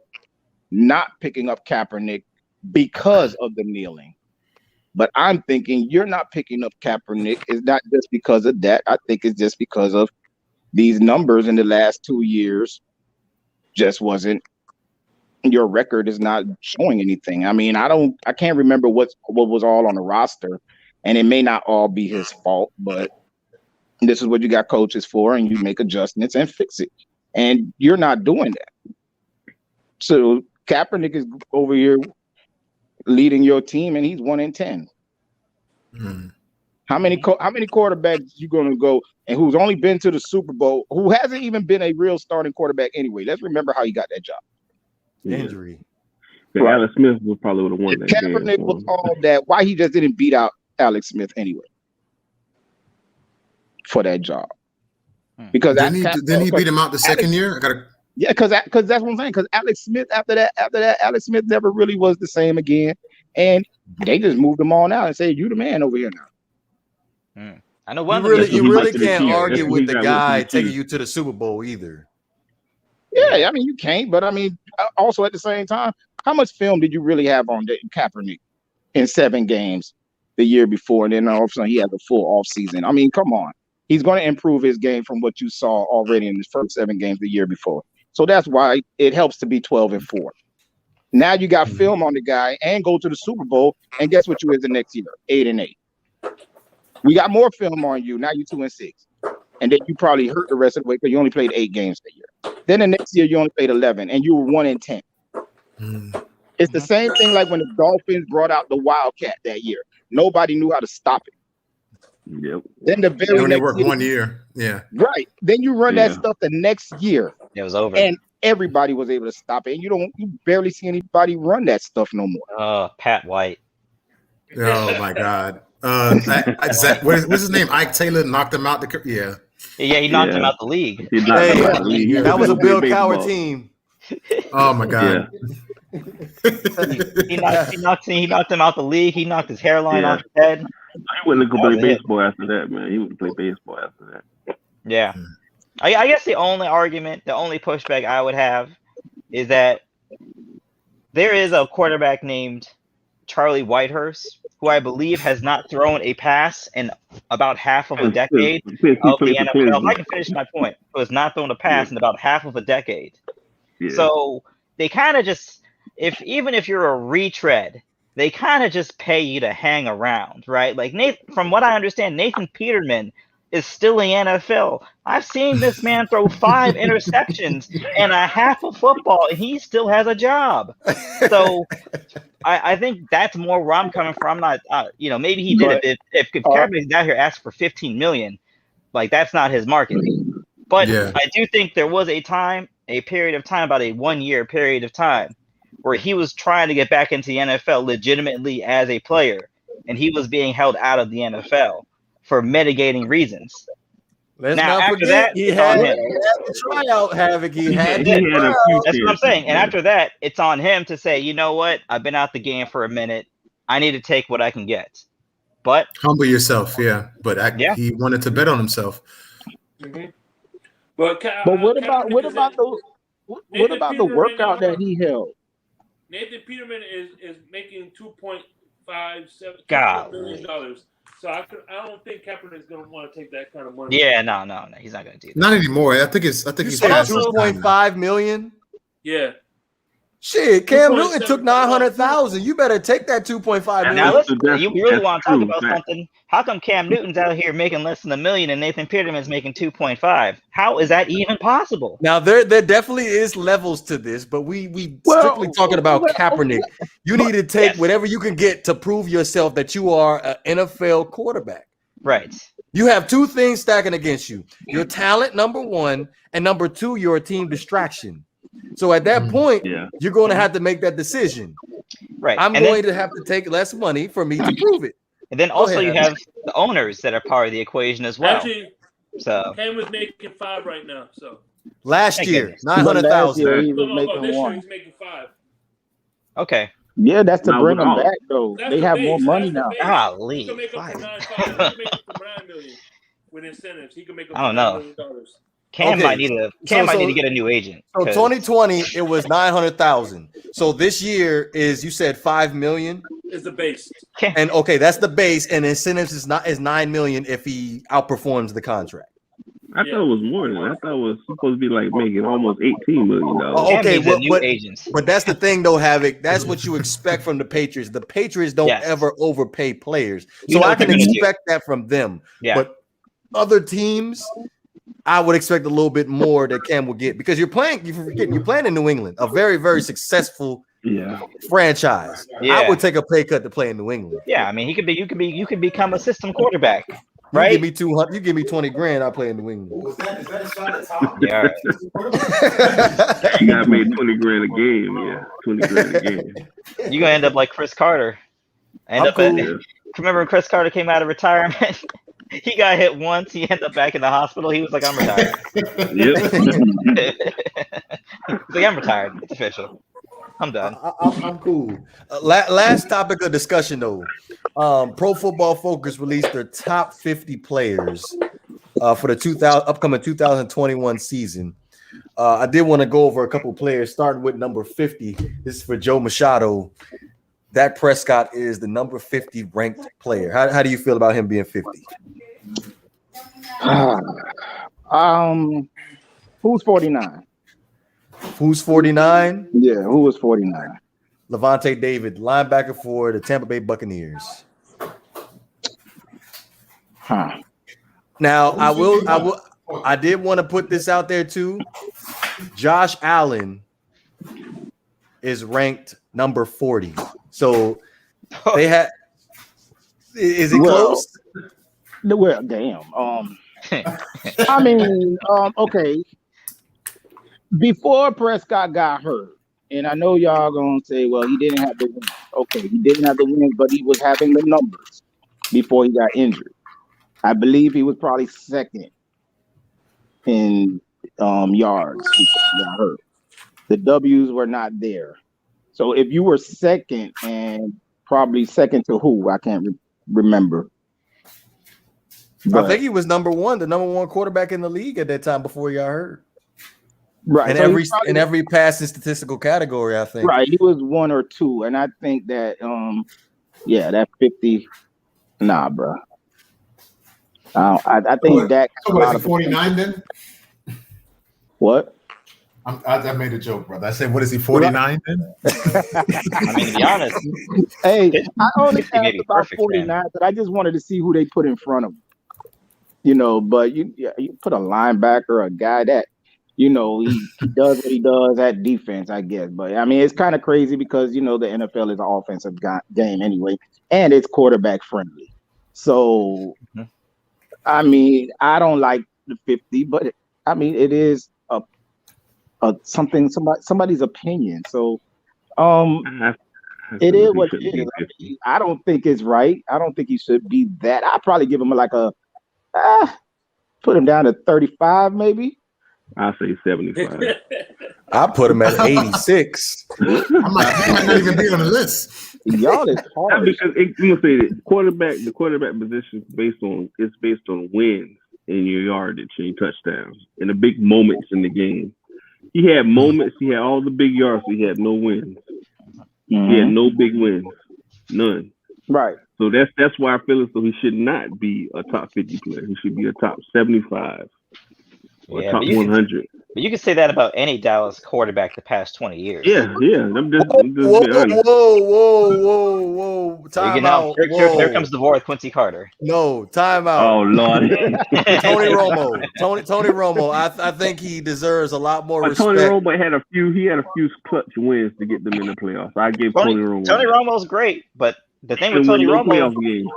not picking up Kaepernick because of the kneeling. But I'm thinking you're not picking up Kaepernick. It's not just because of that. I think it's just because of these numbers in the last 2 years just wasn't. Your record is not showing anything. I mean, I can't remember what was all on the roster, and it may not all be his fault, but this is what you got coaches for, and you make adjustments and fix it. And you're not doing that. So Kaepernick is over here leading your team, and he's 1-10. How many quarterbacks you going to go and who's only been to the Super Bowl, who hasn't even been a real starting quarterback anyway? Let's remember how he got that job. Injury. Yeah, Alex Smith was probably the one that Kaepernick was all that. Why he just didn't beat out Alex Smith anyway for that job? Because didn't he beat him out the second year? Yeah, because that's what I'm saying. Because Alex Smith, after that, Alex Smith never really was the same again, and they just moved him on out and said, "You the man over here now." I know one. You really can't argue with the guy taking you to the Super Bowl either. Yeah, I mean you can't, but I mean also at the same time, how much film did you really have on Kaepernick in 7 games the year before, and then all of a sudden he has a full off season? I mean, come on, he's going to improve his game from what you saw already in his first 7 games the year before. So that's why it helps to be 12-4. Now you got film on the guy and go to the Super Bowl, and guess what you is the next year? 8-8. We got more film on you. Now you're 2-6. And then you probably hurt the rest of the way because you only played 8 games that year. Then the next year you only played 11, and you were 1-10. It's the same thing like when the Dolphins brought out the Wildcat that year. Nobody knew how to stop it. Yep. Then the very only next worked year, 1 year. Yeah. Right. Then you run that stuff the next year. It was over. And everybody was able to stop it. And you barely see anybody run that stuff no more. Pat White. Oh my God. What's his name? Ike Taylor knocked him out. He knocked him out the league. That was a Bill Cowher team. Oh my God. He knocked him out the league. He knocked his hairline off his head. He wouldn't go play baseball after that, man. He wouldn't play baseball after that. Yeah. I guess the only pushback I would have is that there is a quarterback named Charlie Whitehurst who I believe has not thrown a pass in about half of a decade of the NFL. If I can finish my point, who has not thrown a pass in about half of a decade. Yeah. So they kind of just, even if you're a retread, they kind of just pay you to hang around, right? Like from what I understand, Nathan Peterman is still in the NFL. I've seen this man throw 5 interceptions and a half of football, and he still has a job. So I think that's more where I'm coming from. I'm not, maybe he did it. If Kaepernick's out here asking for $15 million, like that's not his market. But I do think there was a period of time, about a 1-year period of time, where he was trying to get back into the NFL legitimately as a player, and he was being held out of the NFL for mitigating reasons. Let's not forget he had the tryout havoc. That's what I'm saying. And after that, it's on him to say, you know what? I've been out the game for a minute. I need to take what I can get. But humble yourself, But he wanted to bet on himself. Mm-hmm. But what about the workout that he held? Nathan Peterman is making $2.57 million. So I don't think Kaepernick is going to want to take that kind of money. Yeah, no, he's not going to do that. Not anymore. I think he's past $2.5 million. Yeah. Shit, Cam Newton took $900,000. You better take that $2.5 million. Now listen, you really want to talk about something? How come Cam Newton's out here making less than $1 million and Nathan Peterman's making 2.5? How is that even possible? Now there definitely is levels to this, but we strictly talking about Kaepernick. You need to take whatever you can get to prove yourself that you are an NFL quarterback. Right. You have 2 things stacking against you: your talent, number 1, and number 2, you're a team distraction. So at that point, you're going to have to make that decision. Right. I'm going to have to take less money for me to prove it. And then also you have the owners that are part of the equation as well. Actually, Cam was making 5 right now. So last year, 900,000. He was making this 1. year he's making 5. Okay. Yeah, that's to bring them back though. They have more money now. Golly. He can make up from 9 million with incentives. He can make up I don't know. $9 million. Cam might need to get a new agent. So 2020, it was 900,000. So this year is, you said $5 million is the base. And okay, that's the base, and incentives is 9 million if he outperforms the contract. I thought it was more than that. I thought it was supposed to be like making almost $18 million. Oh, okay, And these are new agents. But that's the thing, though, Havoc. That's what you expect from the Patriots. The Patriots don't ever overpay players, so I can expect that from them. Yeah. But other teams, I would expect a little bit more that Cam will get because you're playing in New England, a very, very successful franchise. Yeah. I would take a pay cut to play in New England. Yeah, I mean, you could become a system quarterback. Right? You give me 200. You give me 20 grand. I'll play in New England. Is that a shot at Tom? Yeah. You got made 20 grand a game. Yeah, 20 grand a game. You're gonna end up like Chris Carter. Remember when Chris Carter came out of retirement? He got hit once. He ended up back in the hospital. He was like, "I'm retired." Yep. He's like, "I'm retired. It's official. I'm done." I'm cool. Last topic of discussion though. Pro Football Focus released their top 50 players for the upcoming 2021 season. I did want to go over a couple players, starting with number 50. This is for Joe Machado. Dak Prescott is the number 50 ranked player. How do you feel about him being 50? Who's 49? Who's 49? Yeah, who was 49? Levante David, linebacker for the Tampa Bay Buccaneers. Now, I did want to put this out there too. Josh Allen is ranked number 40. So they had. Is it close? Well, damn. I mean, okay. Before Prescott got hurt, and I know y'all gonna say, well, he didn't have the wins. Okay, he didn't have the wins, but he was having the numbers before he got injured. I believe he was probably second in yards before he got hurt. The W's were not there. So if you were second, and probably second to who? I can't remember. But I think he was the number one quarterback in the league at that time before he got hurt. Right. In every passing statistical category, I think. Right. He was 1 or 2. And I think that that 50. Nah, bro. I think Dak. So was he 49 then? What? I made a joke, brother. I said, what is he, 49 then? I mean, to be honest. Hey, I only asked about perfect, 49, but I just wanted to see who they put in front of him. You know, but you put a linebacker, a guy that, you know, he does what he does at defense, I guess. But, I mean, it's kind of crazy because, you know, the NFL is an offensive game anyway, and it's quarterback friendly. So, I mean, I don't like the 50, but, I mean, it is somebody's opinion. So, it is what it is. I mean, I don't think it's right. I don't think he should be that. I'd probably give him like put him down to 35, maybe. I'll say 75. I put him at 86. I might not even be on the list. Y'all is hard. Because I'm gonna say that the quarterback position is based on wins in your yardage and your touchdowns and the big moments in the game. He had moments. He had all the big yards. He had no wins. He had no big wins. None. Right. So that's why I feel as though he should not be a top 50 player. He should be a top 75 or top 100. But you can say that about any Dallas quarterback the past 20 years. Yeah. I'm just Whoa. Time out. Here comes the war with Quincy Carter. No, time out. Oh, Lord. Tony Romo. I think he deserves a lot more respect. Tony Romo had a few clutch wins to get them in the playoffs. I gave Tony Romo. Tony Romo's great, but the thing with Tony Romo,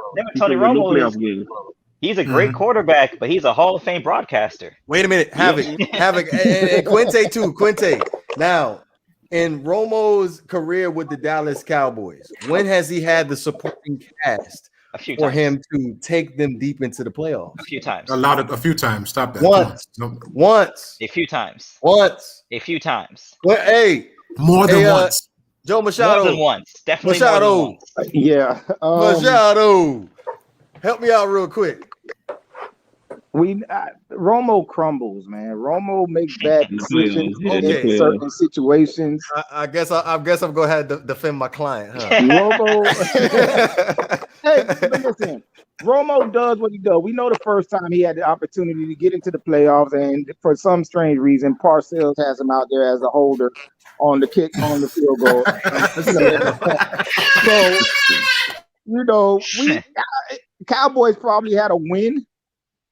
he's a great quarterback, but he's a Hall of Fame broadcaster. Wait a minute, Havoc, and Quinte too. Quinte. Now, in Romo's career with the Dallas Cowboys, when has he had the supporting cast for him to take them deep into the playoffs? A few times. A few times. Stop that. Once. A few times. A few times. Well, hey. More than once. Joe Machado. More than once. Definitely Machado. More than once. Yeah. Machado. Help me out real quick. Romo crumbles, man. Romo makes bad decisions in certain situations. I guess I'm gonna have to defend my client, huh? Hey, but listen, Romo does what he does. We know the first time he had the opportunity to get into the playoffs, and for some strange reason, Parcells has him out there as a holder on the field goal. So, we Cowboys probably had a win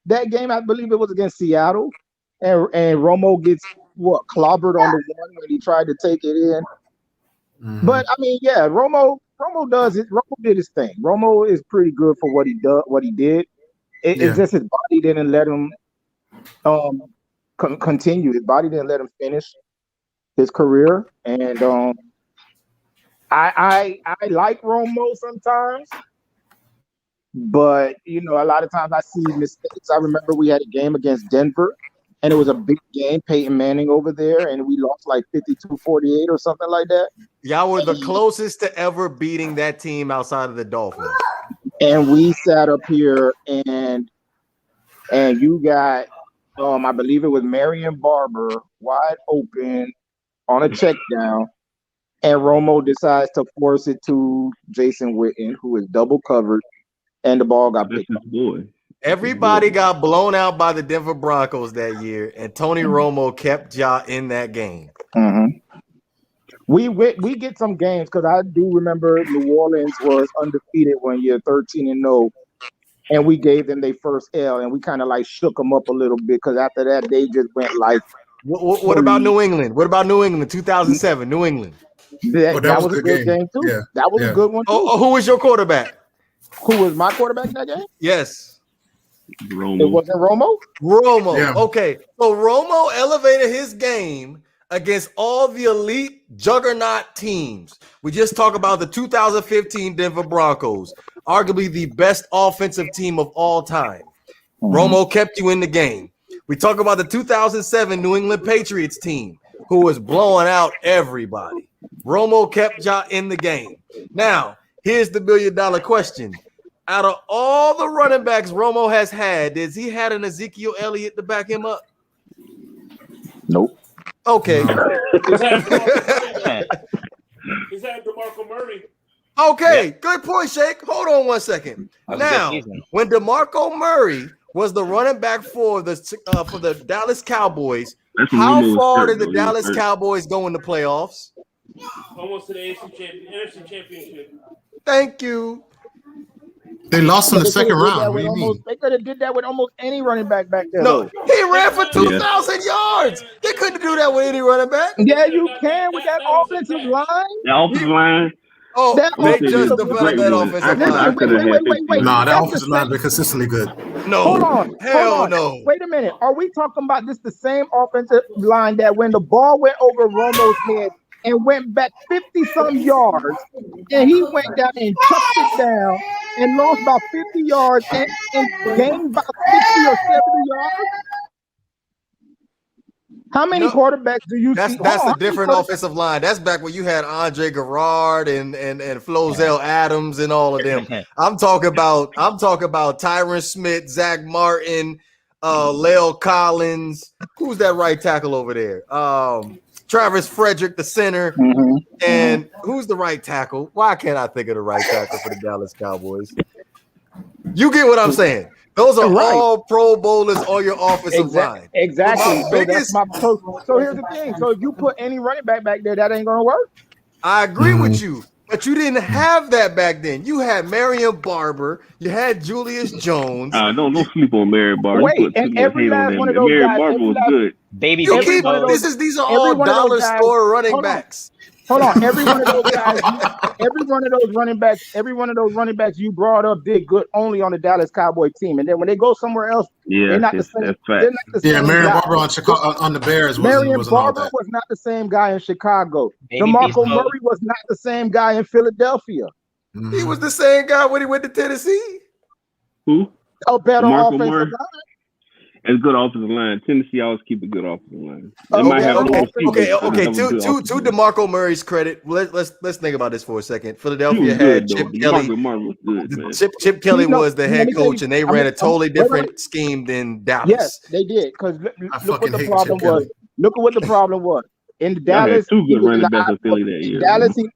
that game. I believe it was against Seattle, and Romo gets clobbered on the one when he tried to take it in. Mm-hmm. But I mean, yeah, Romo does it. Romo did his thing. Romo is pretty good for what he did. It's just his body didn't let him continue. His body didn't let him finish his career. And I like Romo sometimes, but a lot of times I see mistakes. I remember we had a game against Denver, and it was a big game, Peyton Manning over there, and we lost like 52-48 or something like that. Y'all were the closest to ever beating that team outside of the Dolphins. And we sat up here and you got, I believe it was Marion Barber wide open on a check down, and Romo decides to force it to Jason Witten, who is double covered, and the ball got picked up. Everybody got blown out by the Denver Broncos that year, and Tony Romo kept y'all in that game. Mm-hmm. We get some games because I do remember New Orleans was undefeated one year, 13-0, and we gave them their first L, and we kind of like shook them up a little bit because after that they just went like. What about New England? What about New England? 2007, New England. That was a good game too. Yeah. That was a good one too. Who was your quarterback? Who was my quarterback in that game? Yes. Romo. It wasn't Romo? Romo. Yeah. Okay. So Romo elevated his game against all the elite juggernaut teams. We just talked about the 2015 Denver Broncos, arguably the best offensive team of all time. Mm-hmm. Romo kept you in the game. We talk about the 2007 New England Patriots team, who was blowing out everybody. Romo kept y'all in the game. Now, here's the $1 billion question. Out of all the running backs Romo has had, has he had an Ezekiel Elliott to back him up? Nope. Okay. Is that DeMarco Murray? Okay, good point, Shake. Hold on one second. Now, when DeMarco Murray was the running back for the Dallas Cowboys, how far did the Dallas Cowboys go in the playoffs? Almost to the NFC Championship. Thank you. They lost in the second round. What do you mean? They could have did that with almost any running back back there. No, he ran for 2,000 yards. They couldn't do that with any running back. Yeah, you can with that offensive line. The offensive line. Oh, they just developed that offensive line. Wait. Nah, that offensive line been consistently good. No. Hold on. Hell no. Wait a minute. Are we talking about this the same offensive line that when the ball went over Romo's head and went back 50-some yards, and he went down and chucked it down and lost about 50 yards and gained about 60 or 70 yards? How many quarterbacks do you see? That's a different offensive line. That's back when you had Andre Garrard and Flozell Adams and all of them. I'm talking about Tyron Smith, Zach Martin, Lale Collins. Who's that right tackle over there? Travis Frederick, the center. Mm-hmm. And who's the right tackle? Why can't I think of the right tackle for the Dallas Cowboys? You get what I'm saying. Those are all Pro Bowlers on your offensive line. Exactly. So here's the thing. So if you put any running back there, that ain't gonna work. I agree with you, but you didn't have that back then. You had Marion Barber, you had Julius Jones. Don't sleep on Marion Barber. Wait, and every last one of those guys, Barber was good. Baby, these are all dollar store running backs. Hold on, every one of those guys, every one of those running backs you brought up did good only on the Dallas Cowboy team, and then when they go somewhere else, they're not the same. Marion Barber on the Bears. Marion Barber was not the same guy in Chicago. DeMarco Murray was not the same guy in Philadelphia. Mm-hmm. He was the same guy when he went to Tennessee. Who? A better offensive line. It's good offensive line. Tennessee always keep a good offensive line. Okay. To DeMarco Murray's credit, let's think about this for a second. Philadelphia had Chip Kelly. Chip Kelly was the head coach, and they ran a totally different scheme than Dallas. Yes, they did. Because look what the problem was. Look at what the problem was. In Dallas, two good running backs in Philly that year.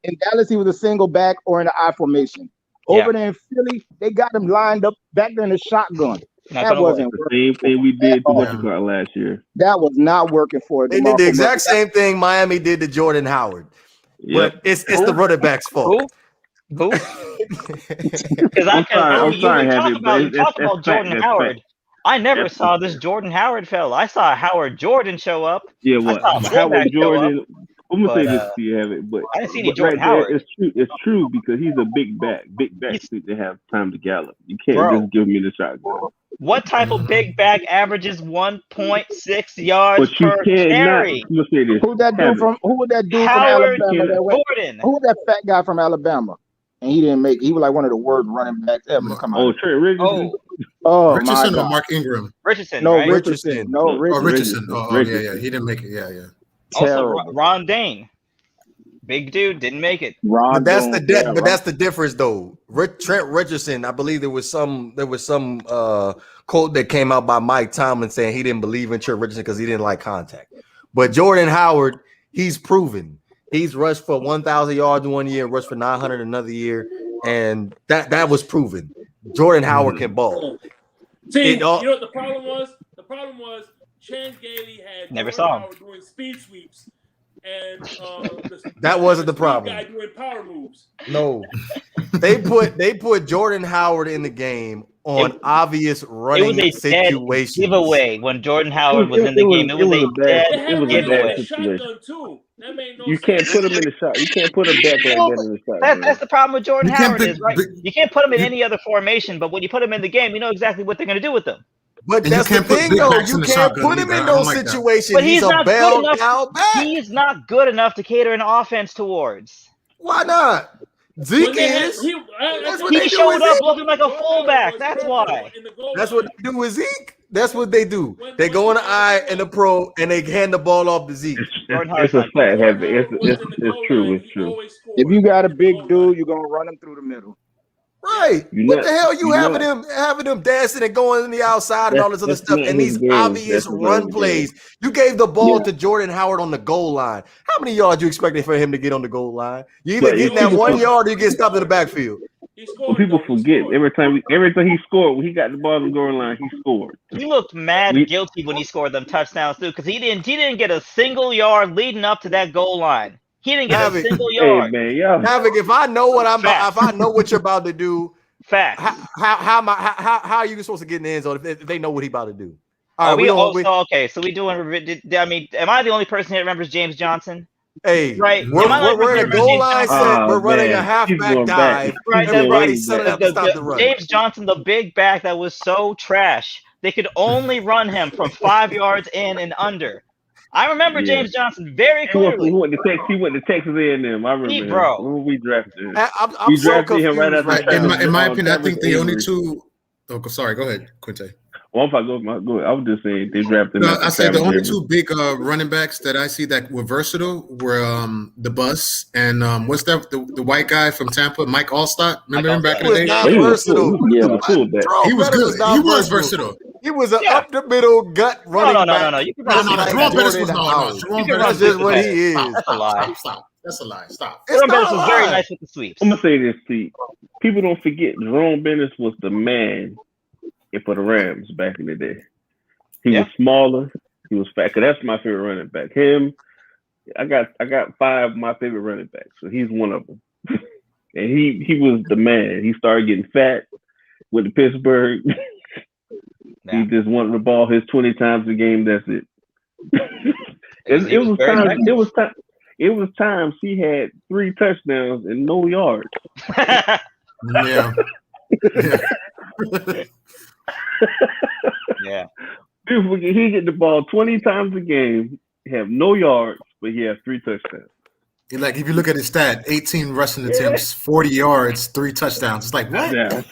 In Dallas, he was a single back or in the I formation. Over there in Philly, they got him lined up back there in the shotgun. That wasn't the same thing we did to what you got last year. That was not working for They did the exact same thing Miami did to Jordan Howard. Yep. But it's the running back's fault. Who? Because I'm sorry, you talk about Jordan Howard. I never saw this Jordan Howard fella. I saw Howard Jordan show up. Yeah, what? Howard Jordan. I'm gonna say this to you, have it, but I didn't see any Jordan Howard. It's true because he's a big back. Big backs need to have time to gallop. You can't just give me the shotgun. What type of big back averages 1.6 yards per carry? I'm gonna say this. Who was that dude from Howard Alabama? Jordan. Who was that fat guy from Alabama? And he didn't make it. He was like one of the worst running backs ever to come out. Oh, Trent Richardson. Oh, Richardson or Mark Ingram? Richardson. No, right? Richardson. No, Richardson. Oh, yeah. He didn't make it. Yeah. Also, Ron Dane. Big dude, didn't make it. But that's the difference, though. Trent Richardson, I believe there was some quote that came out by Mike Tomlin saying he didn't believe in Trent Richardson because he didn't like contact. But Jordan Howard, he's proven. He's rushed for 1,000 yards 1 year, rushed for 900 another year, and that was proven. Jordan Howard can ball. See, you know what the problem was? The problem was Chan Gailey had Never Jordan saw him Howard doing speed sweeps. And that wasn't the problem. Guy doing power moves. No, they put Jordan Howard in the game on obvious running situations. Giveaway when Jordan Howard was in the game. It was a dead giveaway. Shotgun too. That made no you sense. Can't put him in the shot. You can't put him back like that in the shot. That's the problem with Jordan Howard is right. You can't put him in any other formation, but when you put him in the game, you know exactly what they're going to do with him. But that's the thing, though. You can't put him in those situations. But he's a bailed out back. He's not good enough to cater an offense towards. Why not? Zeke is. He showed up looking like a fullback. That's why. That's what they do with Zeke. That's what they do. They go in the eye and the pro, and they hand the ball off to Zeke. It's a fact, heavy. It's true. It's true. If you got a big dude, you're gonna run him through the middle. Right. What the hell you having them dancing and going in the outside and all this other stuff and these obvious run plays? You gave the ball to Jordan Howard on the goal line. How many yards you expected for him to get on the goal line? You either get that 1 yard or you get stopped in the backfield. Well, people forget every time he scored, when he got the ball on the goal line, he scored. He looked mad guilty when he scored them touchdowns too, because he didn't get a single yard leading up to that goal line. He didn't get a single yard. Hey, man, Havoc, if I know what you're about to do, fact. How are you supposed to get in the end zone if they know what he's about to do? Okay, so we doing. I mean, am I the only person here that remembers James Johnson? Hey, right. We're in a goal line set. We're running a halfback dive. Right, everybody's setting up to stop the run. James Johnson, the big back that was so trash, they could only run him from 5 yards in and under. I remember James Johnson very clearly. He went to Texas A&M. I remember when we drafted him. I'm so confused. Him right after in my opinion, I think the only two. Oh, sorry. Go ahead, Quinte. Well, if I go, I was just saying they drafted. No, I said the only two big running backs that I see that were versatile were the Bus and what's that? The white guy from Tampa, Mike Allstott. Remember him back in the day? He was versatile. He was good. He was versatile. He was an up the middle gut running back. No. Jerome Bettis was That's just what he is. That's a lie. Stop. That's a lie. Stop. Jerome Bettis was very nice with the sweeps. I'm gonna say this to you. People don't forget Jerome Bettis was the man for the Rams back in the day. He was smaller. He was fat. Cause that's my favorite running back. Him. I got 5 of my favorite running backs. So he's one of them. And he was the man. He started getting fat with the Pittsburgh. He just wanted the ball his 20 times a game. That's it. It was times he had 3 touchdowns and no yards. Yeah. Yeah. He get the ball 20 times a game, have no yards, but he has 3 touchdowns. Like if you look at his stat, 18 rushing attempts, 40 yards, 3 touchdowns. It's like what? Yeah.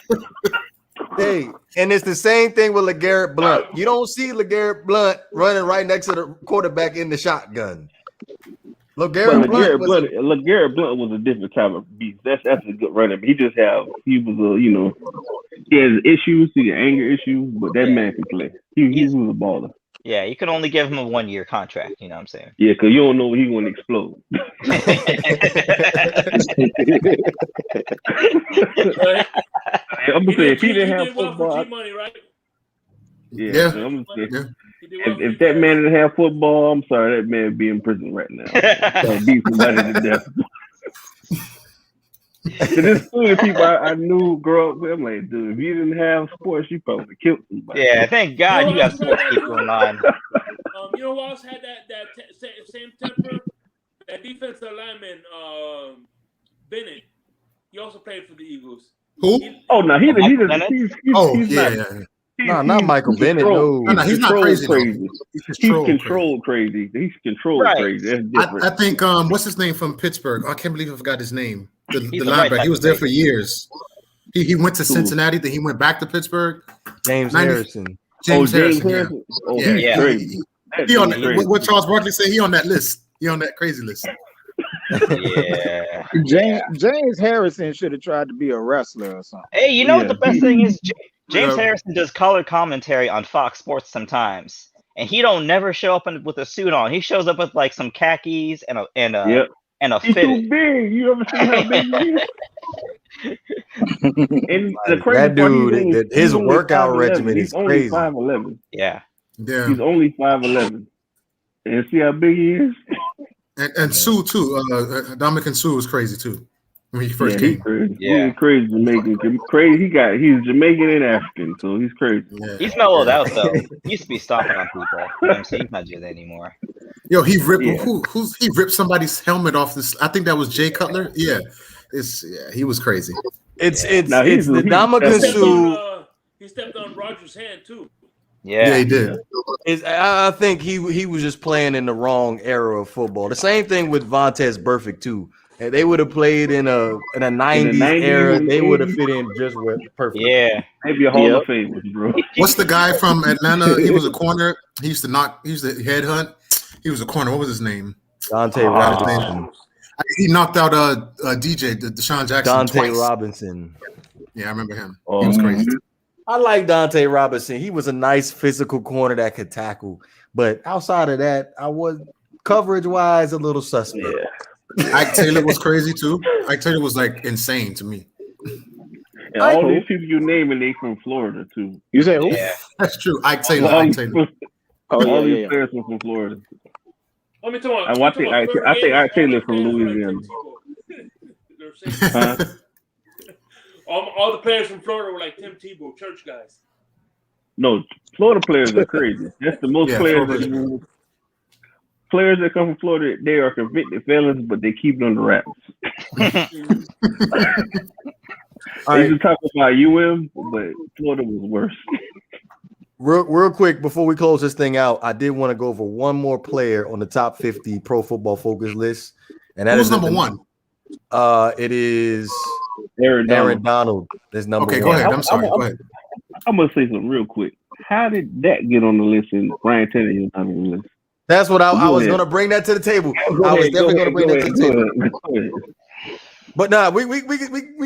Hey, and it's the same thing with LeGarrette Blount. You don't see LeGarrette Blount running right next to the quarterback in the shotgun. LeGarrette Blount was a different type of beast. That's a good runner. He has issues, he has anger issues, but that man can play. He was a baller. Yeah, you can only give him a 1-year contract. You know what I'm saying? Yeah, because you don't know when he's going to explode. I'm gonna say if he didn't have football, money, right? Yeah. So I'm gonna say, if that man didn't have football, I'm sorry, that man would be in prison right now. Beat somebody to death. There's so many people I knew grow up with. I'm like, dude, if you didn't have sports, you probably killed somebody. Yeah, thank God you got sports people in line. You know who else had that same temper? That defensive lineman, Bennett. He also played for the Eagles. Who? He's not. Not Michael Bennett. No, he's not crazy. He's controlled crazy. He's controlled crazy. That's different. I think what's his name from Pittsburgh? I can't believe I forgot his name. The linebacker. He was there for years. He went to Cincinnati, then he went back to Pittsburgh. James Harrison. James Harrison. Oh, yeah. Crazy. He on what Charles Barkley said. He on that list. He on that crazy list. Yeah. James Harrison should have tried to be a wrestler or something. Hey, you know what the best thing is? James Harrison does color commentary on Fox Sports sometimes, and he don't never show up with a suit on. He shows up with like some khakis and a He's fitted. too big. You ever seen how big he is? And the crazy that dude, his workout regimen is crazy. 5'11". Yeah. He's only 5'11". And see how big he is. And Sue too. Dominican Sue was crazy too when he first came. He's crazy Jamaican. Crazy. He's Jamaican and African, so he's crazy. Yeah. He's mellowed out though. He used to be stomping on people. You know, he's not doing that anymore. Yo, he ripped he ripped somebody's helmet off this. I think that was Jay Cutler. Yeah. He was crazy. It's the Dominican Sue. He stepped on Roger's hand too. Yeah, he did. I think he was just playing in the wrong era of football. The same thing with Vontaze Burfict too. And they would have played in a 90s era. They would have fit in just with perfect. Yeah, maybe a Hall of Fame, bro. What's the guy from Atlanta? He was a corner. He used to headhunt. He was a corner. What was his name? Dante Robinson. He knocked out DJ, Deshaun Jackson. Dante twice. Robinson. Yeah, I remember him. He was crazy. I like Dante Robinson. He was a nice physical corner that could tackle. But outside of that, I was coverage-wise a little suspect. Yeah. Ike Taylor was crazy too. Ike Taylor was like insane to me. And all these people you name, and they from Florida too. You say who? Yeah, that's true. Ike Taylor. All these players were from Florida. Let me tell you. I think Ike Taylor from Louisiana. All the players from Florida were like Tim Tebow, church guys. No, Florida players are crazy. That's the most players. Players that come from Florida, they are convicted felons, but they keep it on the wraps. They used to talk about UM, but Florida was worse. Real quick, before we close this thing out, I did want to go over one more player on the top 50 Pro Football Focus list. And that Who's number one? It is Aaron Donald. That's number one. Okay, go ahead. I'm sorry. Go ahead. I'm going to say something real quick. How did that get on the list and Ryan Tannehill not on the list? That's what I was going to bring that to the table. I was definitely going to bring that to the table. But nah, we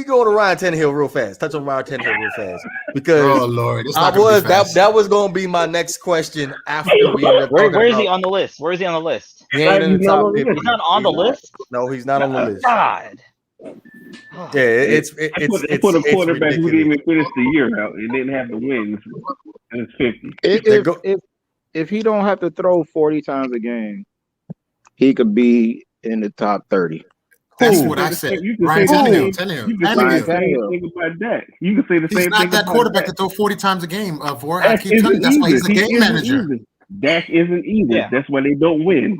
go to Ryan Tannehill real fast. Touch on Ryan Tannehill real fast because Lord, that was going to be my next question after we ended up Where is he on the list? Where is he on the list? He ain't in the top 50. He's not on the list. No, he's not on the list. God. Yeah, it's put a quarterback who didn't even finish the year out and didn't have the wins. And it's 50. If he don't have to throw 40 times a game, he could be in the top 30. That's what I said. Ryan Tannehill. You can say the same thing about that. You can say the same thing. He's not that quarterback to throw 40 times a game. For I keep telling you, that's why he's a game manager. Dak isn't either. Yeah. That's why they don't win.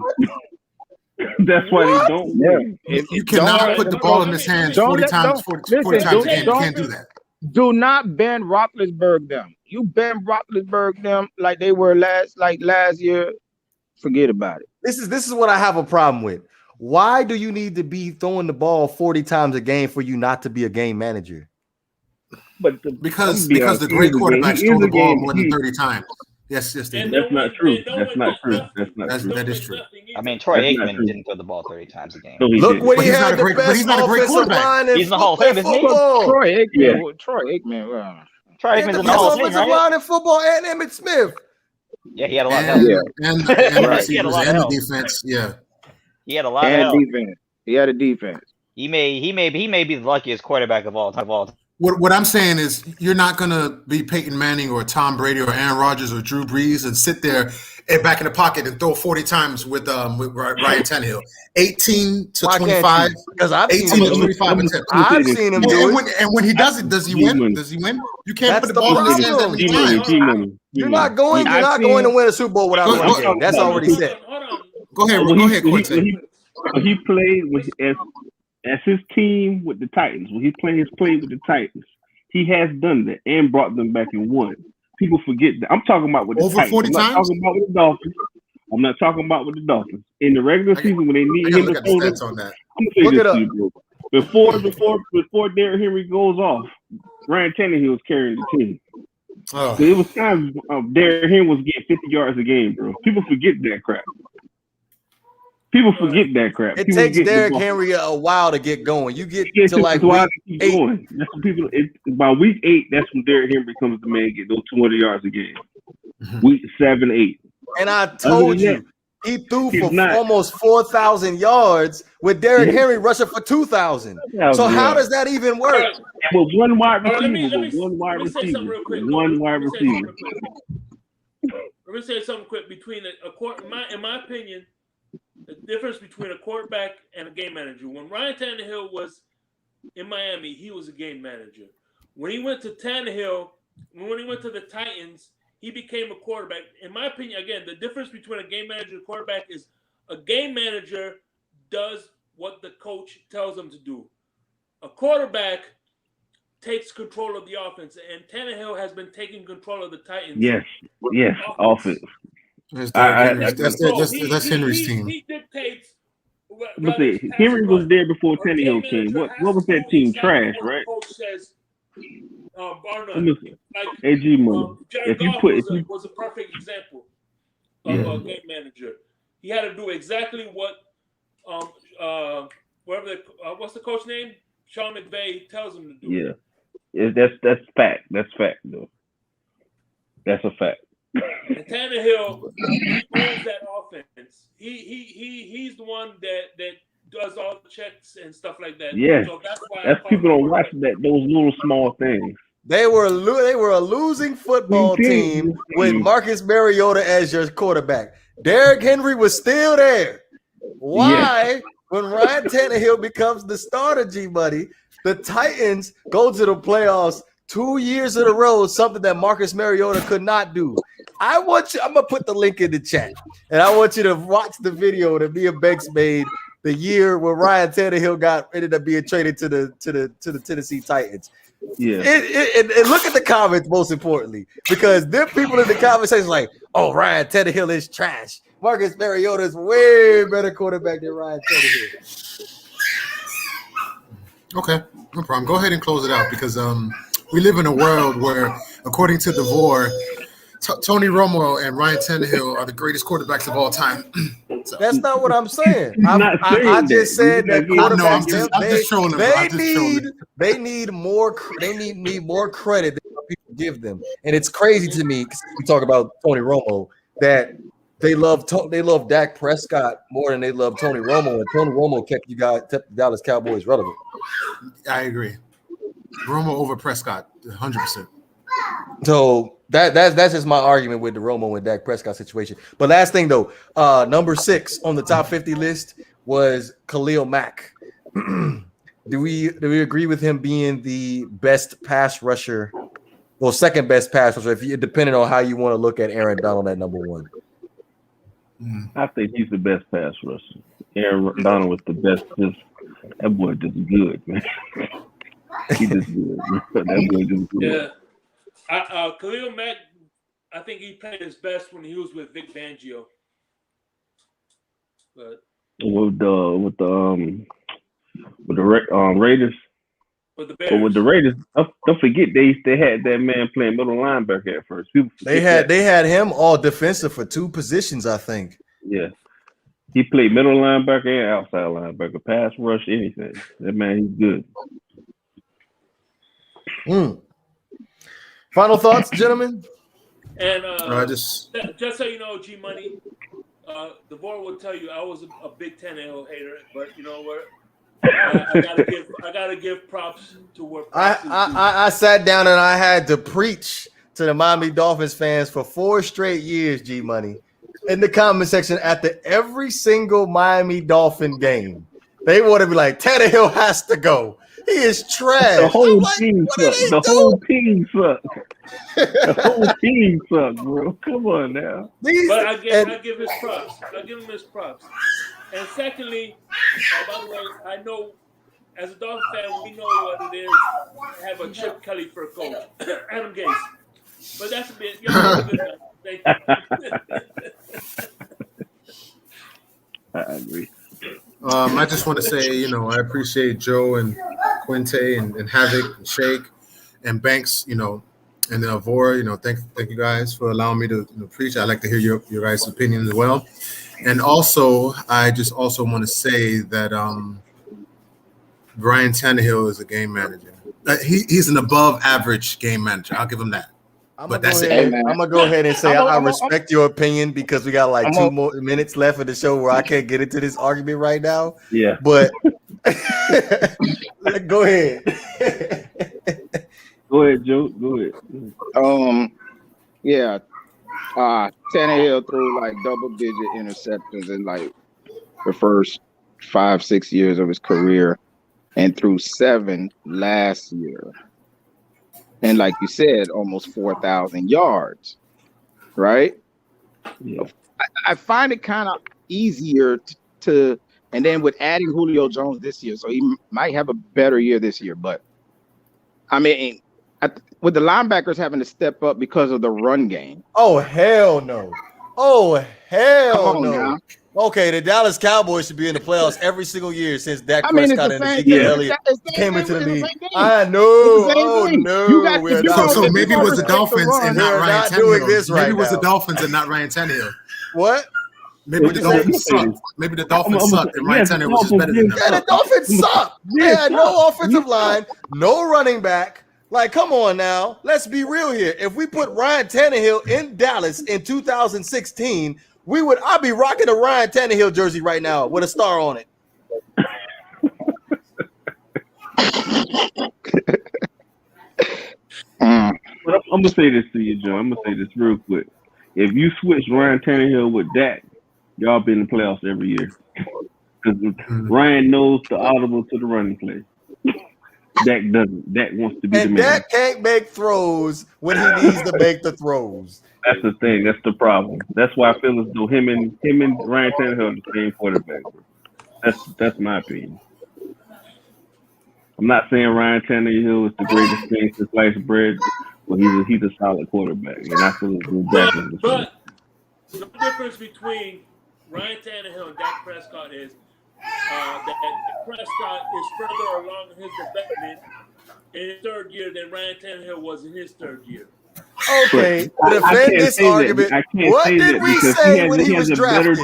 That's why they don't win. You cannot put the ball in his hands 40 times a game. You can't do that. Do not Ben Roethlisberger them. You Ben Roethlisberger them like they were last year. Forget about it. This is what I have a problem with. Why do you need to be throwing the ball 40 times a game for you not to be a game manager? But because the great quarterbacks throw the ball more than 30 times. Yes, that's not true. That is true. I mean, Troy Aikman didn't throw the ball 30 times a game. Look what he had the best offensive line in football. Troy Aikman. Troy Aikman's in the Hall of Fame, offensive line in football and Emmitt Smith. Yeah, he had a lot of help. Yeah. And Right. receivers and the defense. Yeah. He had a lot of And help. defense. He had a defense. He may be the luckiest quarterback of all time. What I'm saying is, you're not gonna be Peyton Manning or Tom Brady or Aaron Rodgers or Drew Brees and sit there and back in the pocket and throw 40 times with Ryan Tannehill. 18 to 25. Because I've 18 seen to him. 25 attempts. I've seen him do it. And when he does it, does he win? Does he win? You can't That's put the ball in his hands that problem. many times. You're not going to win a Super Bowl without one game. That's already set. Hold on. Go ahead, Quincy. When he played as his team with the Titans, when he played with the Titans, he has done that and brought them back and won. People forget that. I'm talking about with the Over Titans. 40 I'm not times? talking about with the Dolphins. I'm not talking about with the Dolphins. In the regular season, when they need I gotta him look to at the throw them, stats on that. I'm gonna say Look this it to up. you, bro. Before Derrick Henry goes off, Ryan Tannehill was carrying the team. Oh. So it was times Derrick Henry was getting 50 yards a game, bro. People forget that crap. People forget that crap. It People takes get the Derrick ball. Henry a while to get going. You get Yeah, to like that's why week they keep 8. going. That's when people. By week 8, that's when Derrick Henry becomes the man, get those 200 yards a game. Week 7, 8. And I told than you, he threw he's for not. almost 4,000 yards with Derrick Henry rushing for 2,000. So how does that even work? Alright, With one wide alright, receiver, let me say something real quick. one wide Let me say something receiver. real quick. Let me say something quick. Between in my opinion, the difference between a quarterback and a game manager. When Ryan Tannehill was in Miami, he was a game manager. When he went to when he went to the Titans, he became a quarterback. In my opinion, again, the difference between a game manager and a quarterback is a game manager does what the coach tells him to do. A quarterback takes control of the offense, and Tannehill has been taking control of the Titans. Yes, offense. That's That's Henry's team. He dictates. Henry was there before Tannehill came. What was that team? Trash, right? Coach says, AG money. Jared Goff was a perfect example of a game manager. He had to do exactly what what's the coach name? Sean McVay tells him to do. Yeah, that's fact. That's fact, though. That's a fact. And Tannehill, he owns that offense. He's the one that does all the checks and stuff like that. Yes, so that's why people don't watch those little small things. They were a losing football team with Marcus Mariota as your quarterback. Derrick Henry was still there. Why, when Ryan Tannehill becomes the starter, G-Buddy, the Titans go to the playoffs 2 years in a row, something that Marcus Mariota could not do. I'm going to put the link in the chat, and I want you to watch the video that Mia Banks made the year where Ryan Tannehill ended up being traded to the Tennessee Titans. Yeah. And look at the comments, most importantly, because there are people in the conversation like, oh, Ryan Tannehill is trash. Marcus Mariota is way better quarterback than Ryan Tannehill. Okay, no problem. Go ahead and close it out because we live in a world where, according to DeVore, Tony Romo and Ryan Tannehill are the greatest quarterbacks of all time. So. That's not what I'm saying. I just said that quarterbacks they need more credit than people give them, and it's crazy to me because we talk about Tony Romo that they love Dak Prescott more than they love Tony Romo, and Tony Romo kept the Dallas Cowboys relevant. I agree. Romo over Prescott, 100%. So that's just my argument with the Romo and Dak Prescott situation. But last thing though, number 6 on the top 50 list was Khalil Mack. Do we agree with him being the best pass rusher? Well, second best pass rusher, depending on how you want to look at Aaron Donald at number 1. I think he's the best pass rusher. Aaron Donald was the best. That boy just good, man. He just good. That boy just good. Yeah. Khalil Mack, I think he played his best when he was with Vic Fangio. But with the Raiders. With the Bears. But with the Raiders, don't forget they had that man playing middle linebacker at first. They had him all defensive for 2 positions, I think. Yeah. He played middle linebacker and outside linebacker, pass rush, anything. That man, he's good. Final thoughts, gentlemen? And just so you know, G Money, Devore will tell you I was a big Tannehill hater, but you know what? I gotta give props to where props is due. I sat down and I had to preach to the Miami Dolphins fans for 4 straight years, G Money, in the comment section after every single Miami Dolphin game. They want to be like, Tannehill has to go. He is trash. The whole like, team sucks. The whole team sucks. The whole team sucks, bro. Come on now. But I give his props. I give him his props. And secondly, by the way, I know as a Dolphin fan, we know what it is to have a Chip Kelly for a coach, Adam Gase. But that's a bit. Y'all have a good night. Thank you. I agree. I just want to say, you know, I appreciate Joe and Quinte and Havoc and Shake and Banks, you know, and Vora, you know, thank you guys for allowing me to preach. I'd like to hear your guys' opinion as well. And also, I just also want to say that Ryan Tannehill is a game manager. He's an above average game manager. I'll give him that. I'm gonna go ahead and say I respect your opinion because we got like 2 more minutes left of the show where I can't get into this argument right now. Yeah, but go ahead. Go ahead, Joe. Go ahead. Yeah. Tannehill threw like double-digit interceptions in like the first 5-6 years of his career, and threw 7 last year. And like you said, almost 4,000 yards, right? Yeah. I find it kind of easier to, and then with adding Julio Jones this year, so he might have a better year this year. But I mean, with the linebackers having to step up because of the run game. Oh hell no! Oh hell no! Now. Okay, the Dallas Cowboys should be in the playoffs every single year since Dak Prescott and Ezekiel Elliott came into the league. I know. Oh no, we're not. So maybe it was the Dolphins and not Ryan Tannehill. Maybe it was the Dolphins and not Ryan Tannehill. What? Maybe the Dolphins sucked. Maybe the Dolphins sucked and Ryan Tannehill was just better than them. Yeah, the Dolphins suck. They had no offensive line, no running back. Like, come on now. Let's be real here. If we put Ryan Tannehill in Dallas in 2016, I'd be rocking a Ryan Tannehill jersey right now with a star on it. But I'm gonna say this to you, Joe. I'm gonna say this real quick. If you switch Ryan Tannehill with Dak, y'all be in the playoffs every year. Because Ryan knows the audible to the running play. Dak doesn't. Dak wants to be the man. Dak can't make throws when he needs to make the throws. That's the thing. That's the problem. That's why I feel as though him and Ryan Tannehill are the same quarterback. That's my opinion. I'm not saying Ryan Tannehill is the greatest thing since sliced bread, but he's a solid quarterback, and I feel as though Dak is the same. But the difference between Ryan Tannehill and Dak Prescott is that Prescott is further along in his development in his third year than Ryan Tannehill was in his third year. Okay, to defend this argument, what did we say when he was drafted?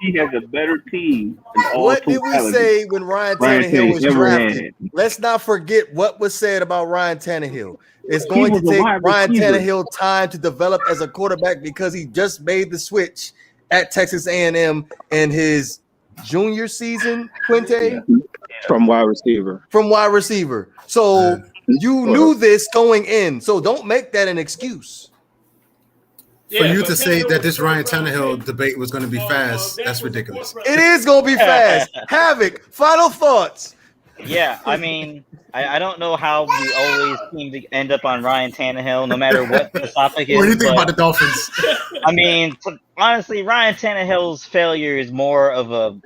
He has a better team. What did we say when Ryan Tannehill was drafted? Let's not forget what was said about Ryan Tannehill. It's going to take Ryan Tannehill time to develop as a quarterback because he just made the switch at Texas A&M in his junior season, Quinte? From wide receiver. So you knew this going in, so don't make that an excuse. For you to say that this Ryan Tannehill debate was going to be fast, that's ridiculous. It is going to be fast. Havoc, final thoughts. Yeah, I mean, I don't know how we always seem to end up on Ryan Tannehill, no matter what the topic is. What do you think about the Dolphins? I mean, honestly, Ryan Tannehill's failure is more of a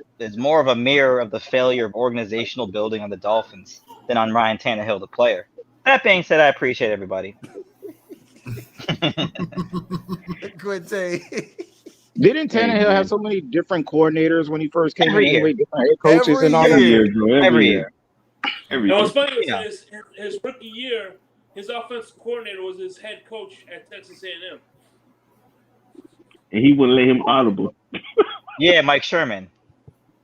mirror of the failure of organizational building on the Dolphins than on Ryan Tannehill, the player. That being said, I appreciate everybody. Quinte. Didn't Tannehill have so many different coordinators when he first came Every in? year. Different head coaches Every and all year. that. Every year. No, what's funny is his rookie year, his offensive coordinator was his head coach at Texas A&M. And he wouldn't let him audible. Yeah, Mike Sherman.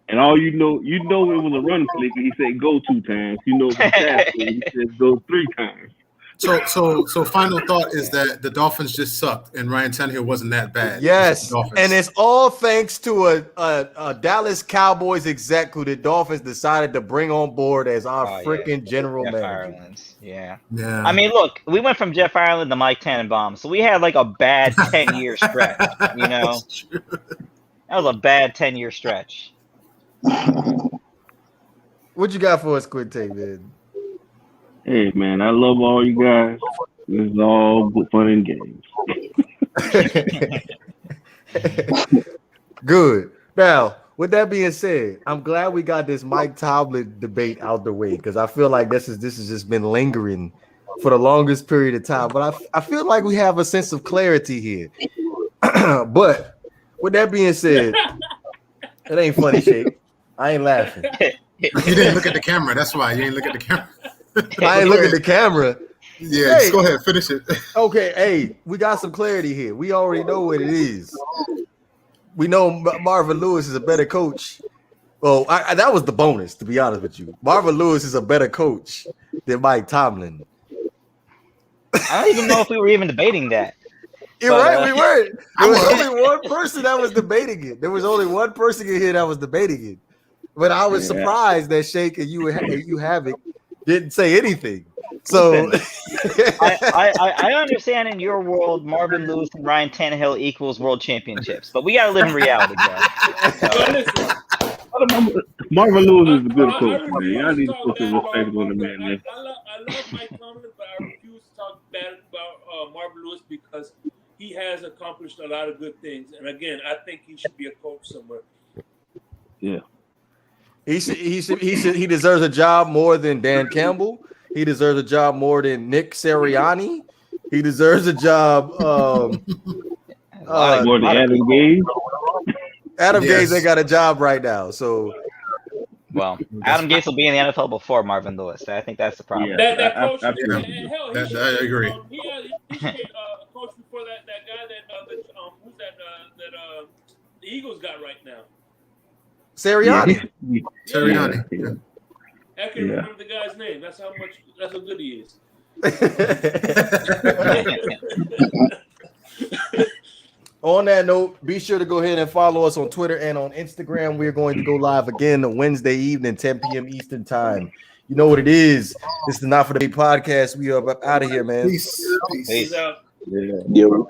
And all you know it was a run play. He said go 2 times. You know, he said go 3 times. So final thought is that the Dolphins just sucked and Ryan Tannehill wasn't that bad. Yes, and it's all thanks to a Dallas Cowboys exec who the Dolphins decided to bring on board as our freaking general Jeff manager. Ireland. Yeah. Yeah. I mean, look, we went from Jeff Ireland to Mike Tannenbaum, so we had like a bad 10-year stretch. You know, that was a bad 10-year stretch. What you got for us, Quinte, man? Hey, man, I love all you guys. This is all good fun and games. Good. Now, with that being said, I'm glad we got this Mike Tomlin debate out the way because I feel like this has just been lingering for the longest period of time. But I feel like we have a sense of clarity here. But with that being said, it ain't funny, Shake. I ain't laughing. You didn't look at the camera. That's why you ain't look at the camera. I ain't looking at the camera. Yeah, just go ahead, finish it. Okay, hey, we got some clarity here. We already know what it is. We know Marvin Lewis is a better coach. Well, that was the bonus, to be honest with you. Marvin Lewis is a better coach than Mike Tomlin. I don't even know if we were even debating that. You're right, we weren't. There was only one person that was debating it. There was only one person in here that was debating it. But I was surprised that Shake and you Havoc didn't say anything. So I understand in your world, Marvin Lewis and Ryan Tannehill equals world championships, but we gotta live in reality, bro. Marvin Lewis is a good coach, man. Y'all need to put some respect on the man. I love Mike Tomlin, but I refuse to talk bad about Marvin Lewis because he has accomplished a lot of good things. And again, I think he should be a coach somewhere. Yeah. He deserves a job more than Dan Campbell. He deserves a job more than Nick Sirianni. He deserves a job more than Adam Gase. Adam Gase ain't got a job right now. So well, Adam Gase will be in the NFL before Marvin Lewis. I think that's the problem. Yeah, that coach, I agree. He should a coach before that guy who's that the Eagles got right now. Sirianni. Sirianni. Yeah. I can't remember the guy's name. That's how good he is. On that note, be sure to go ahead and follow us on Twitter and on Instagram. We're going to go live again on Wednesday evening, 10 p.m. Eastern time. You know what it is. It's the Not For The Bait podcast. We are up out of here, man. Peace. Peace out. Yeah. Yo.